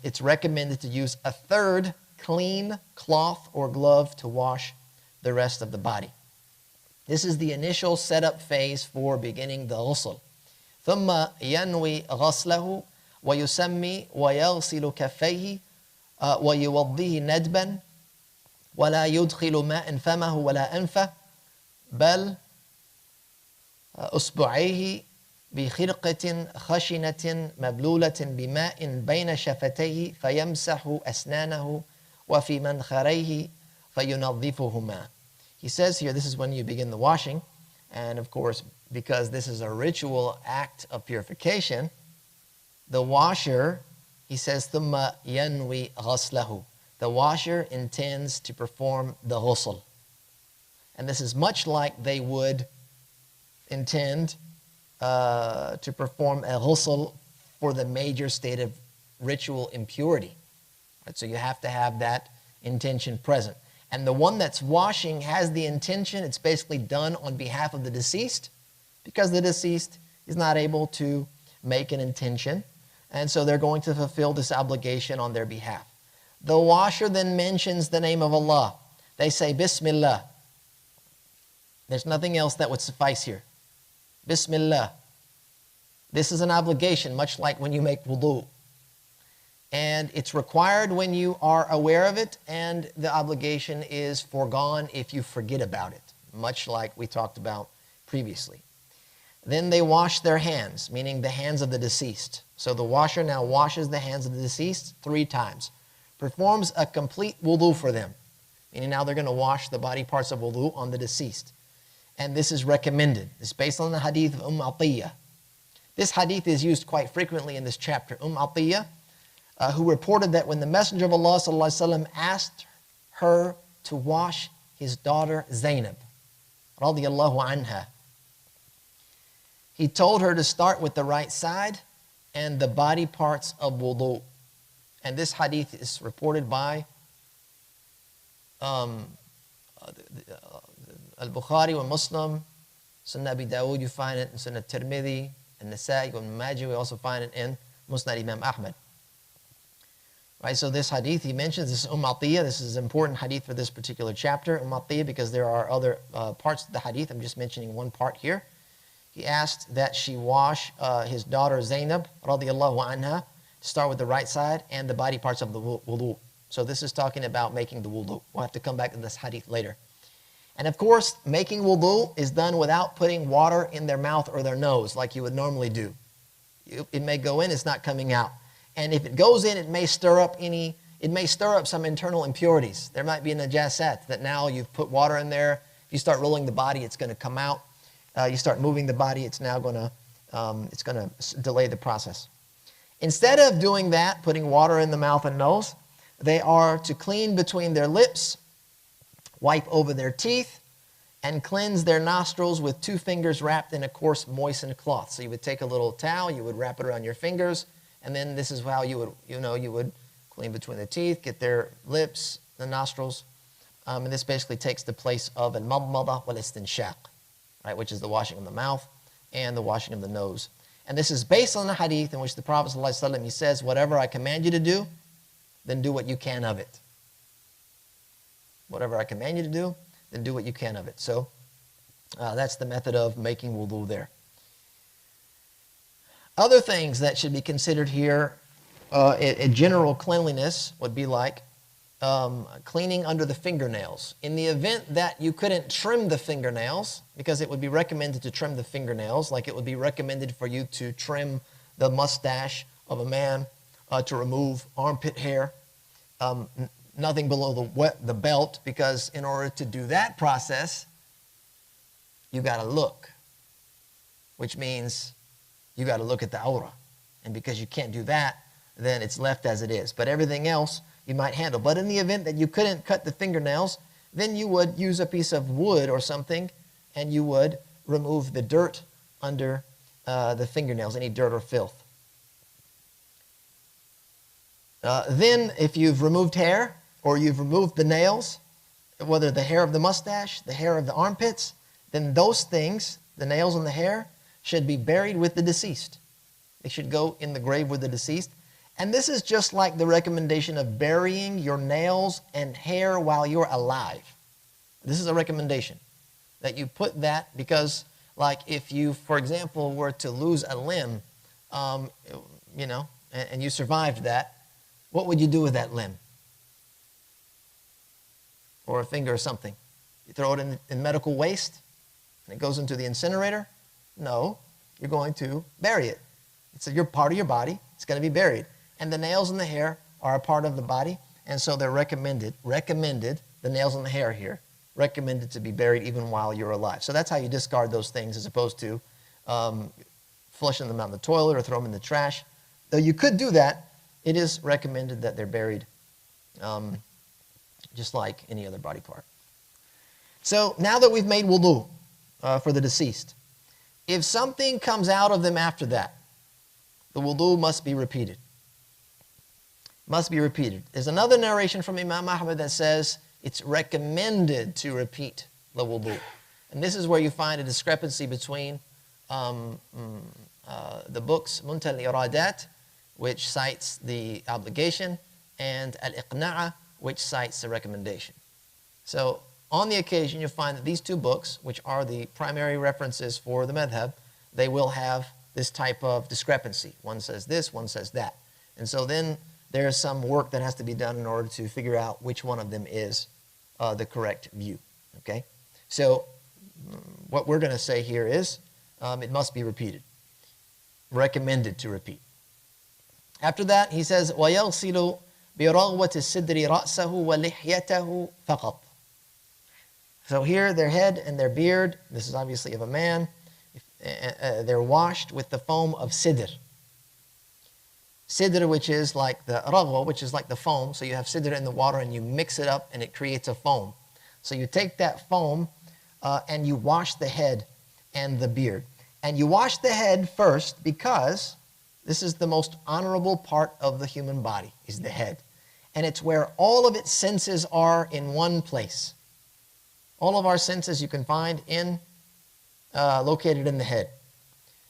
It's recommended to use a third clean cloth or glove to wash the rest of the body. This is the initial setup phase for beginning the ghusl. ثم ينوي غسله ويسمي ويغسل كفيه ويوضيه ندبا ولا يدخل ماء فمه ولا أنفه بل أصبعيه بخرقة خشنة مبلولة بماء بين شفتيه فيمسح أسنانه وفي منخريه فينظفهما. He says here, this is when you begin the washing, and of course, because this is a ritual act of purification, the washer, he says, ثُمَّ يَنْوِي غَسْلَهُ. The washer intends to perform the ghusl. And this is much like they would intend to perform a ghusl for the major state of ritual impurity. Right? So you have to have that intention present. And the one that's washing has the intention. It's basically done on behalf of the deceased, because the deceased is not able to make an intention. And so they're going to fulfill this obligation on their behalf. The washer then mentions the name of Allah. They say, Bismillah. There's nothing else that would suffice here. Bismillah. This is an obligation, much like when you make wudu. And it's required when you are aware of it, and the obligation is foregone if you forget about it, much like we talked about previously. Then they wash their hands, meaning the hands of the deceased. So the washer now washes the hands of the deceased 3 times, performs a complete wudu for them, meaning now they're going to wash the body parts of wudu on the deceased. And this is recommended. It's based on the hadith of Atiyah. This hadith is used quite frequently in this chapter. Atiyah, who reported that when the Messenger of Allah ﷺ asked her to wash his daughter Zainab, radiyallahu anha, he told her to start with the right side and the body parts of wudu. And this hadith is reported by Al-Bukhari wa Muslim, Sunnah Abi Dawud, you find it in Sunnah Tirmidhi, and Nasa'i, Ibn Majah, we also find it in Musnad Imam Ahmad. Right, so this hadith he mentions, this is Atiyah, this is an important hadith for this particular chapter, Atiyah, because there are other parts of the hadith, I'm just mentioning one part here. He asked that she wash his daughter Zainab, radiyallahu anha, to start with the right side and the body parts of the wudu. So this is talking about making the wudu. We'll have to come back to this hadith later. And of course, making wudu is done without putting water in their mouth or their nose like you would normally do. It may go in, it's not coming out. And if it goes in, it may stir up some internal impurities. There might be a najasat that now you've put water in there. If you start rolling the body, it's going to come out. You start moving the body, it's now going to delay the process. Instead of doing that, putting water in the mouth and nose, they are to clean between their lips, wipe over their teeth, and cleanse their nostrils with 2 fingers wrapped in a coarse moistened cloth. So you would take a little towel, you would wrap it around your fingers, and then this is how you would clean between the teeth, get their lips, the nostrils, and this basically takes the place of al-madmada wal-istinshaq, right, which is the washing of the mouth and the washing of the nose. And this is based on the hadith in which the Prophet ﷺ, he says, whatever I command you to do, then do what you can of it. Whatever I command you to do, then do what you can of it. So that's the method of making wudu there. Other things that should be considered here, a general cleanliness would be like cleaning under the fingernails. In the event that you couldn't trim the fingernails, because it would be recommended to trim the fingernails, like it would be recommended for you to trim the mustache of a man, to remove armpit hair, nothing below the belt, because in order to do that process, you got to look, which means you got to look at the awrah. And because you can't do that, then it's left as it is. But everything else you might handle. But in the event that you couldn't cut the fingernails, then you would use a piece of wood or something, and you would remove the dirt under the fingernails, any dirt or filth. Then if you've removed hair, or you've removed the nails, whether the hair of the mustache, the hair of the armpits, then those things, the nails and the hair, should be buried with the deceased. They should go in the grave with the deceased. And this is just like the recommendation of burying your nails and hair while you're alive. This is a recommendation that you put that, because like if you, for example, were to lose a limb, and you survived that, what would you do with that limb? Or a finger or something? You throw it in medical waste and it goes into the incinerator? No, you're going to bury it. It's part of your body. It's going to be buried. And the nails and the hair are a part of the body, and so they're recommended, the nails and the hair here, recommended to be buried even while you're alive. So that's how you discard those things, as opposed to flushing them out in the toilet or throw them in the trash. Though you could do that, it is recommended that they're buried just like any other body part. So now that we've made wudu for the deceased, if something comes out of them after that, the wudu must be repeated. Must be repeated. There's another narration from Imam Ahmad that says it's recommended to repeat the wudu. And this is where you find a discrepancy between the books Muntal al-Iradat, which cites the obligation, and Al-Iqna'a, which cites the recommendation. So on the occasion, you'll find that these two books, which are the primary references for the madhab, they will have this type of discrepancy. One says this, one says that. And so then there's some work that has to be done in order to figure out which one of them is the correct view. Okay? So what we're going to say here is it must be repeated. Recommended to repeat. After that, he says, وَيَغْسِلُ بِرَغْوَةِ السِّدْرِ رَأْسَهُ وَلِحْيَتَهُ فَقَطْ. So here, their head and their beard, this is obviously of a man, they're washed with the foam of sidr. Sidr, which is like the raghwa, which is like the foam. So you have sidr in the water and you mix it up and it creates a foam. So you take that foam and you wash the head and the beard. And you wash the head first because this is the most honorable part of the human body, is the head. And it's where all of its senses are in one place. All of our senses you can find located in the head.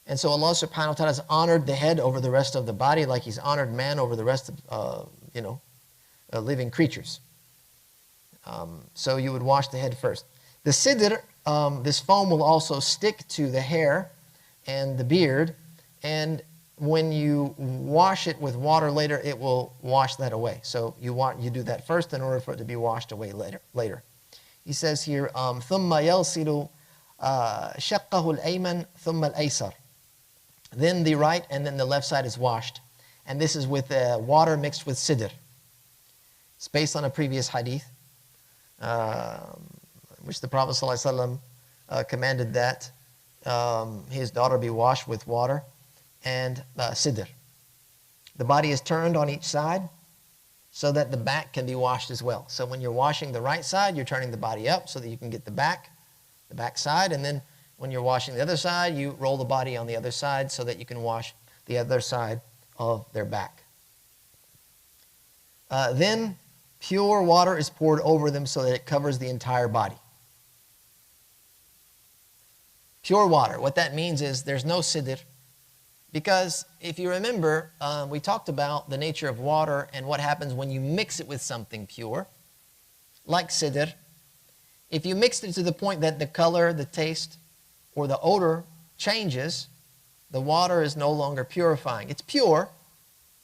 And so Allah subhanahu wa ta'ala has honored the head over the rest of the body like He's honored man over the rest of, living creatures. So you would wash the head first. The sidr, this foam will also stick to the hair and the beard, and when you wash it with water later, it will wash that away. So you do that first in order for it to be washed away later. He says here, ثُمَّ يَغْسِلُ شَقَّهُ الْأَيْمَنِ ثُمَّ الْأَيْسَرِ. Then the right and then the left side is washed. And this is with water mixed with sidr. It's based on a previous hadith, which the Prophet ﷺ commanded that his daughter be washed with water and sidr. The body is turned on each side so that the back can be washed as well. So when you're washing the right side, you're turning the body up so that you can get the back side, and then when you're washing the other side, you roll the body on the other side so that you can wash the other side of their back. Then pure water is poured over them so that it covers the entire body. Pure water, what that means is there's no sidr, because if you remember, we talked about the nature of water and what happens when you mix it with something pure, like sidr. If you mix it to the point that the color, the taste, or the odor changes, the water is no longer purifying. It's pure,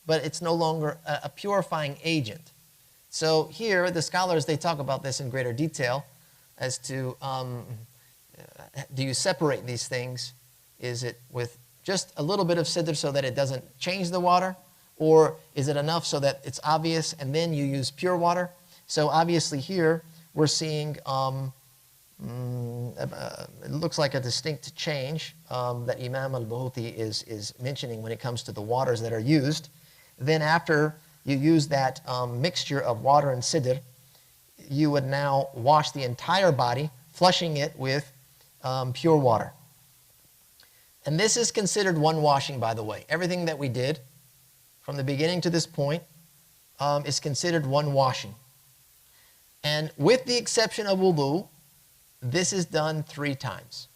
but it's no longer a purifying agent. So here, the scholars, they talk about this in greater detail as to, do you separate these things? Is it with just a little bit of sidr so that it doesn't change the water? Or is it enough so that it's obvious and then you use pure water? So obviously here, we're seeing, it looks like a distinct change that Imam al-Buhuti is mentioning when it comes to the waters that are used. Then after you use that mixture of water and sidr, you would now wash the entire body, flushing it with pure water. And this is considered one washing, by the way. Everything that we did from the beginning to this point is considered one washing. And with the exception of wudu, this is done 3 times.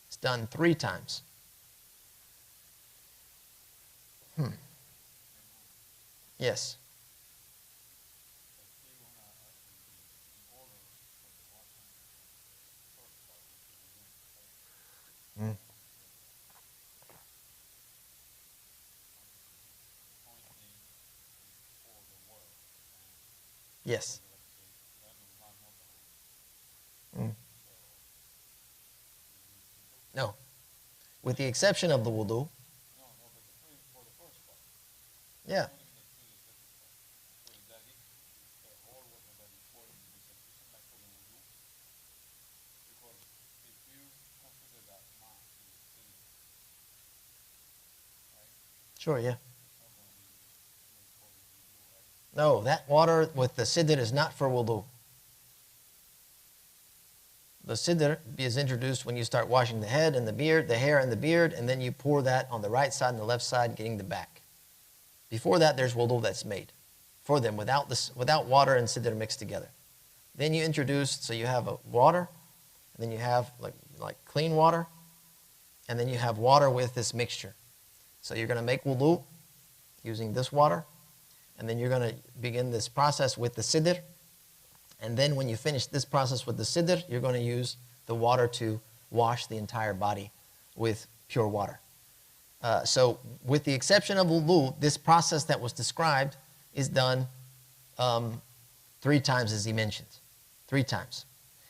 It's done 3 times. Yes. Yes. No. With the exception of the wudu. Yeah. Sure, yeah. No, that water with the sidr is not for wudu. The sidr is introduced when you start washing the head and the beard, the hair and the beard, and then you pour that on the right side and the left side, getting the back. Before that, there's wudu that's made for them without water and sidr mixed together. Then you introduce, so you have a water, and then you have like clean water, and then you have water with this mixture. So you're going to make wudu using this water, and then you're going to begin this process with the sidr. And then when you finish this process with the sidr, you're going to use the water to wash the entire body with pure water. So with the exception of wudu, this process that was described is done 3 times, as he mentioned. 3 times.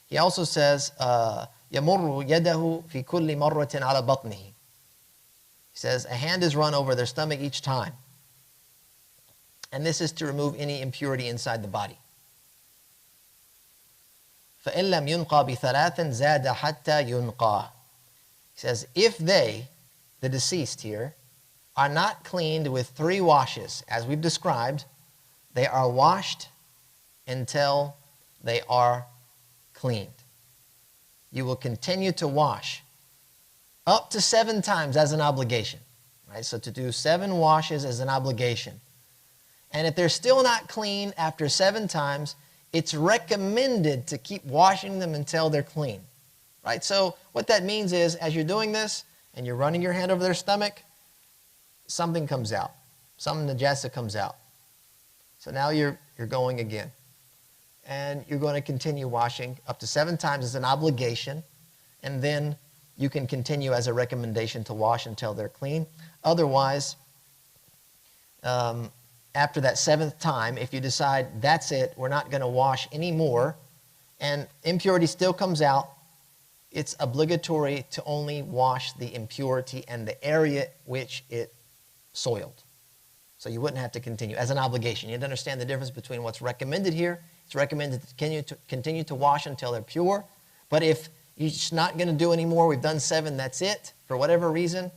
He also says, يَمُرُّ يَدَهُ فِي كُلِّ مَرَّةٍ عَلَى بَطْنِهِ. He says, a hand is run over their stomach each time. And this is to remove any impurity inside the body. فَإِن لَمْ يُنْقَى بِثَلَاثٍ زَادَ حَتَّى يُنْقَى. He says, if they, the deceased here, are not cleaned with 3 washes, as we've described, they are washed until they are cleaned. You will continue to wash Up to 7 times as an obligation. Right? So to do 7 washes as an obligation. And if they're still not clean after 7 times, it's recommended to keep washing them until they're clean. Right? So what that means is, as you're doing this and you're running your hand over their stomach, something comes out. Some najasa comes out. So now you're going again. And you're going to continue washing up to 7 times as an obligation. And then you can continue as a recommendation to wash until they're clean. Otherwise, after that 7th time, if you decide that's it, we're not going to wash anymore, and impurity still comes out, it's obligatory to only wash the impurity and the area which it soiled. So you wouldn't have to continue as an obligation. You have to understand the difference between what's recommended here. It's recommended to continue to wash until they're pure. But if you're just not going to do anymore, we've done 7, that's it, for whatever reason,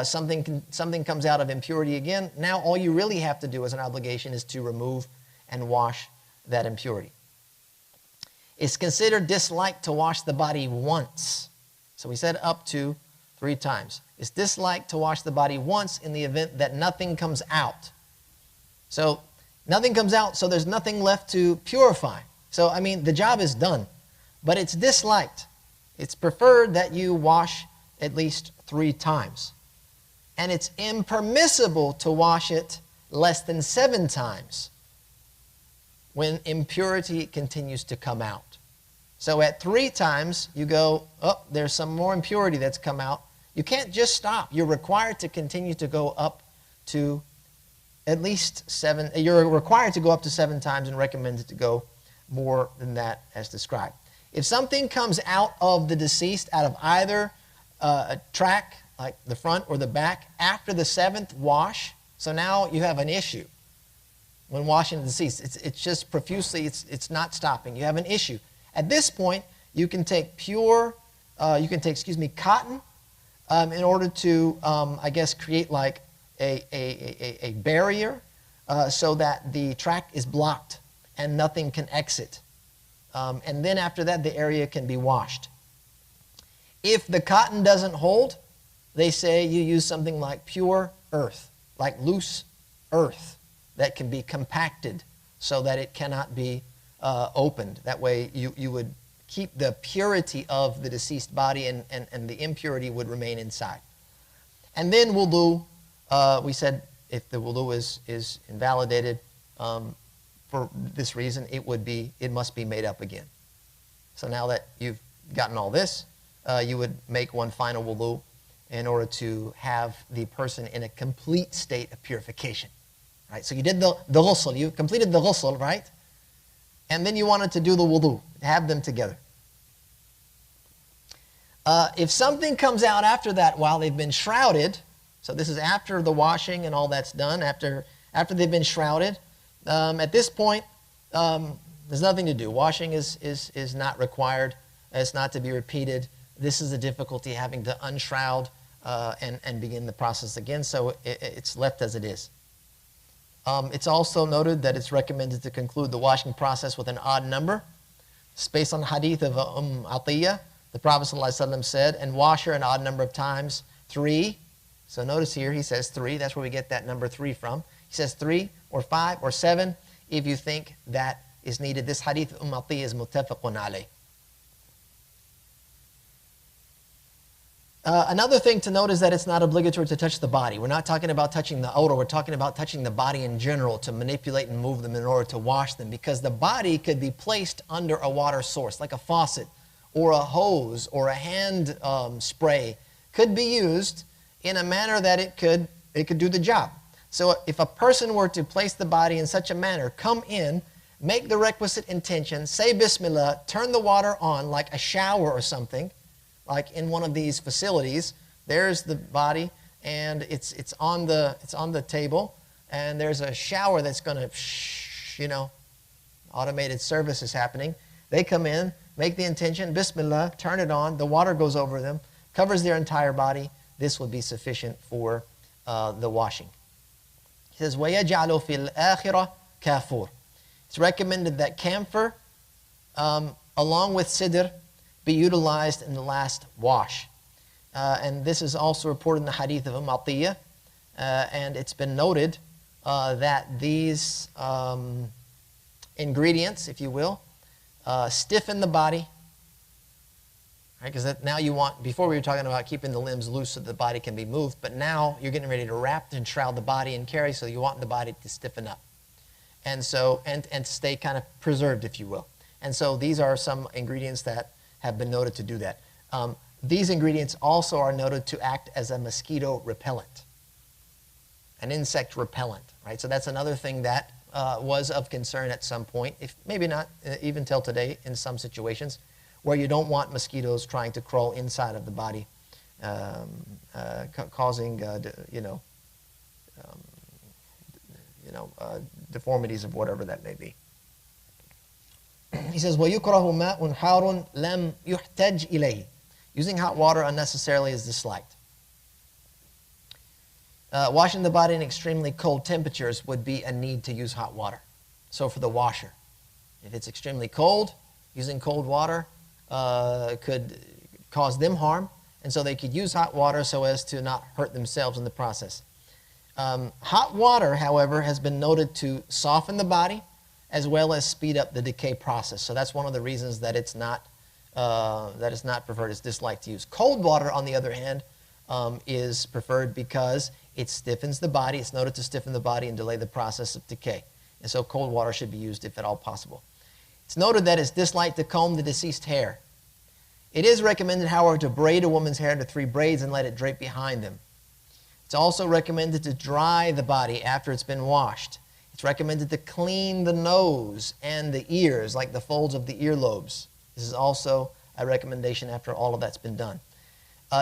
something comes out of impurity again, now all you really have to do as an obligation is to remove and wash that impurity. It's considered disliked to wash the body once. So we said up to 3 times. It's disliked to wash the body once in the event that nothing comes out. So nothing comes out, so there's nothing left to purify. So, I mean, the job is done, but it's disliked. It's preferred that you wash at least 3 times. And it's impermissible to wash it less than 7 times when impurity continues to come out. So at 3 times, you go, oh, there's some more impurity that's come out. You can't just stop. You're required to continue to go up to at least 7. You're required to go up to 7 times and recommended to go more than that as described. If something comes out of the deceased, out of either a tract, like the front or the back, after the 7th wash, so now you have an issue when washing the deceased. It's just profusely, it's not stopping. You have an issue. At this point, you can take cotton in order to, I guess, create like a barrier so that the tract is blocked and nothing can exit. And then after that, the area can be washed. If the cotton doesn't hold, they say you use something like pure earth, like loose earth that can be compacted so that it cannot be opened. That way you would keep the purity of the deceased body and the impurity would remain inside. And then wudu, we said if the wudu is invalidated for this reason, it must be made up again. So now that you've gotten all this, you would make one final wudu in order to have the person in a complete state of purification. Right? So you did the ghusl, you completed the ghusl, right? And then you wanted to do the wudu, have them together. If something comes out after that while they've been shrouded, so this is after the washing and all that's done, after they've been shrouded, at this point, there's nothing to do. Washing is not required. It's not to be repeated. This is the difficulty, having to unshroud and begin the process again, so it's left as it is. It's also noted that it's recommended to conclude the washing process with an odd number. It's based on the hadith of Atiyah. The Prophet ﷺ said, and wash her an odd number of times, 3. So notice here he says 3. That's where we get that number 3 from. He says 3 or 5 or 7 if you think that is needed. This hadith of Atiyah is muttafaqun alayh. Another thing to note is that it's not obligatory to touch the body. We're not talking about touching the awrah. We're talking about touching the body in general to manipulate and move them in order to wash them, because the body could be placed under a water source, like a faucet or a hose or a hand spray could be used in a manner that it could do the job. So if a person were to place the body in such a manner, come in, make the requisite intention, say Bismillah, turn the water on like a shower or something, like in one of these facilities, there's the body and it's on the table, and there's a shower that's going to, automated service is happening. They come in, make the intention, Bismillah, turn it on, the water goes over them, covers their entire body. This would be sufficient for the washing. He says, وَيَجْعَلُ فِي الْآخِرَةِ كَافُورٍ. It's recommended that camphor, along with sidr, be utilized in the last wash. and this is also reported in the hadith of Atiyah, and it's been noted that these ingredients, if you will, stiffen the body. Because now you want, before we were talking about keeping the limbs loose so the body can be moved, but now you're getting ready to wrap and shroud the body and carry, so you want the body to stiffen up. And so, and to stay kind of preserved, if you will. And so these are some ingredients that have been noted to do that. These ingredients also are noted to act as a mosquito repellent, an insect repellent, right? So that's another thing that was of concern at some point, if maybe not even till today in some situations, where you don't want mosquitoes trying to crawl inside of the body, causing deformities of whatever that may be. He says, وَيُكْرَهُ مَاءٌ حَارٌ لَمْ يُحْتَجْ إِلَيْهِ. Using hot water unnecessarily is disliked. Washing the body in extremely cold temperatures would be a need to use hot water. So for the washer, if it's extremely cold, using cold water could cause them harm, and so they could use hot water so as to not hurt themselves in the process. Hot water, however, has been noted to soften the body as well as speed up the decay process. So that's one of the reasons that it's not preferred, it's disliked to use. Cold water, on the other hand, is preferred because it stiffens the body. It's noted to stiffen the body and delay the process of decay. And so cold water should be used if at all possible. It's noted that it's disliked to comb the deceased hair. It is recommended, however, to braid a woman's hair into 3 braids and let it drape behind them. It's also recommended to dry the body after it's been washed. It's recommended to clean the nose and the ears, like the folds of the earlobes. This is also a recommendation after all of that's been done.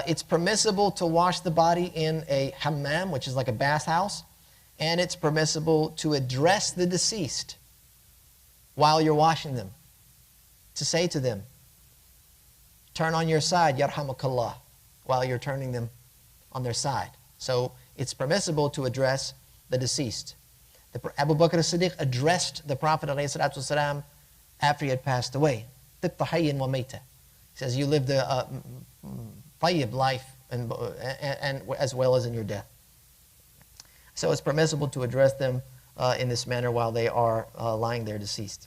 It's permissible to wash the body in a hammam, which is like a bathhouse, and it's permissible to address the deceased while you're washing them, to say to them, turn on your side, yarhamukallah, while you're turning them on their side. So it's permissible to address the deceased. Abu Bakr as-Siddiq addressed the Prophet ﷺ after he had passed away. Tibta hayyin wa mayta. He says, you lived a tayyib life and as well as in your death. So it's permissible to address them in this manner while they are lying there deceased.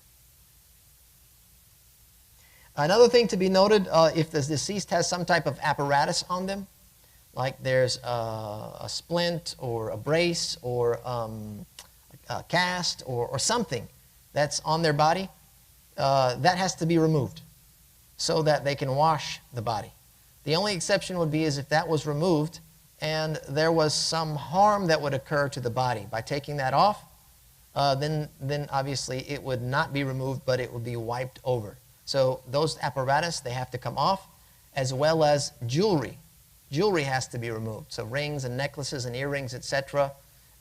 Another thing to be noted, if the deceased has some type of apparatus on them, like there's a splint or a brace or a cast or something that's on their body, that has to be removed so that they can wash the body. The only exception would be is if that was removed and there was some harm that would occur to the body. By taking that off, then obviously it would not be removed, but it would be wiped over. So those apparatus, they have to come off, as well as jewelry. Jewelry has to be removed. So rings and necklaces and earrings, etc.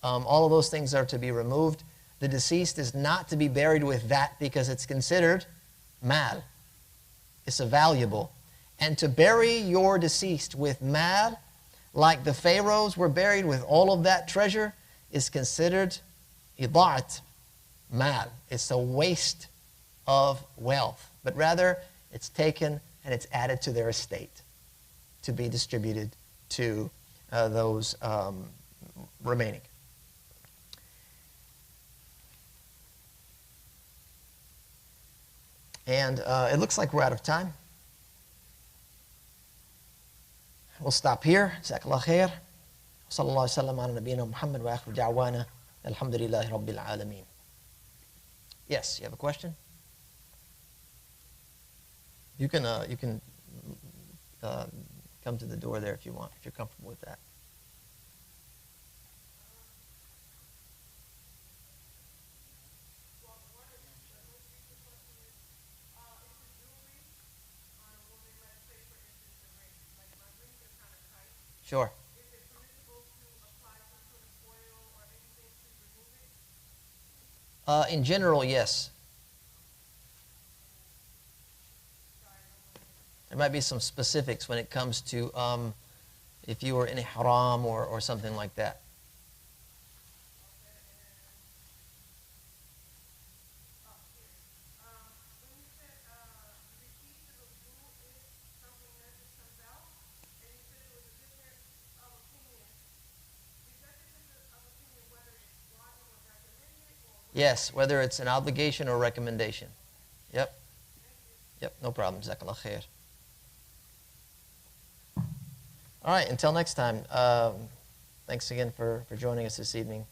All of those things are to be removed. The deceased is not to be buried with that because it's considered mal. It's a valuable. And to bury your deceased with mal, like the pharaohs were buried with all of that treasure, is considered ida'at mal. It's a waste of wealth. But rather, it's taken and it's added to their estate to be distributed to those remaining. And it looks like we're out of time. We'll stop here. Jazakallah khair. Sallallahu alaihi wasallam ala nabiyyina Muhammad wa akhir da'wana. Alhamdulillahi rabbil alameen. Yes, you have a question? You can come to the door there if you want, if you're comfortable with that. Sure. In general, yes. There might be some specifics when it comes to if you were in a haram or something like that. Yes, whether it's an obligation or recommendation. Yep. Yep, no problem. Jazakallah khair. All right, until next time. Thanks again for joining us this evening.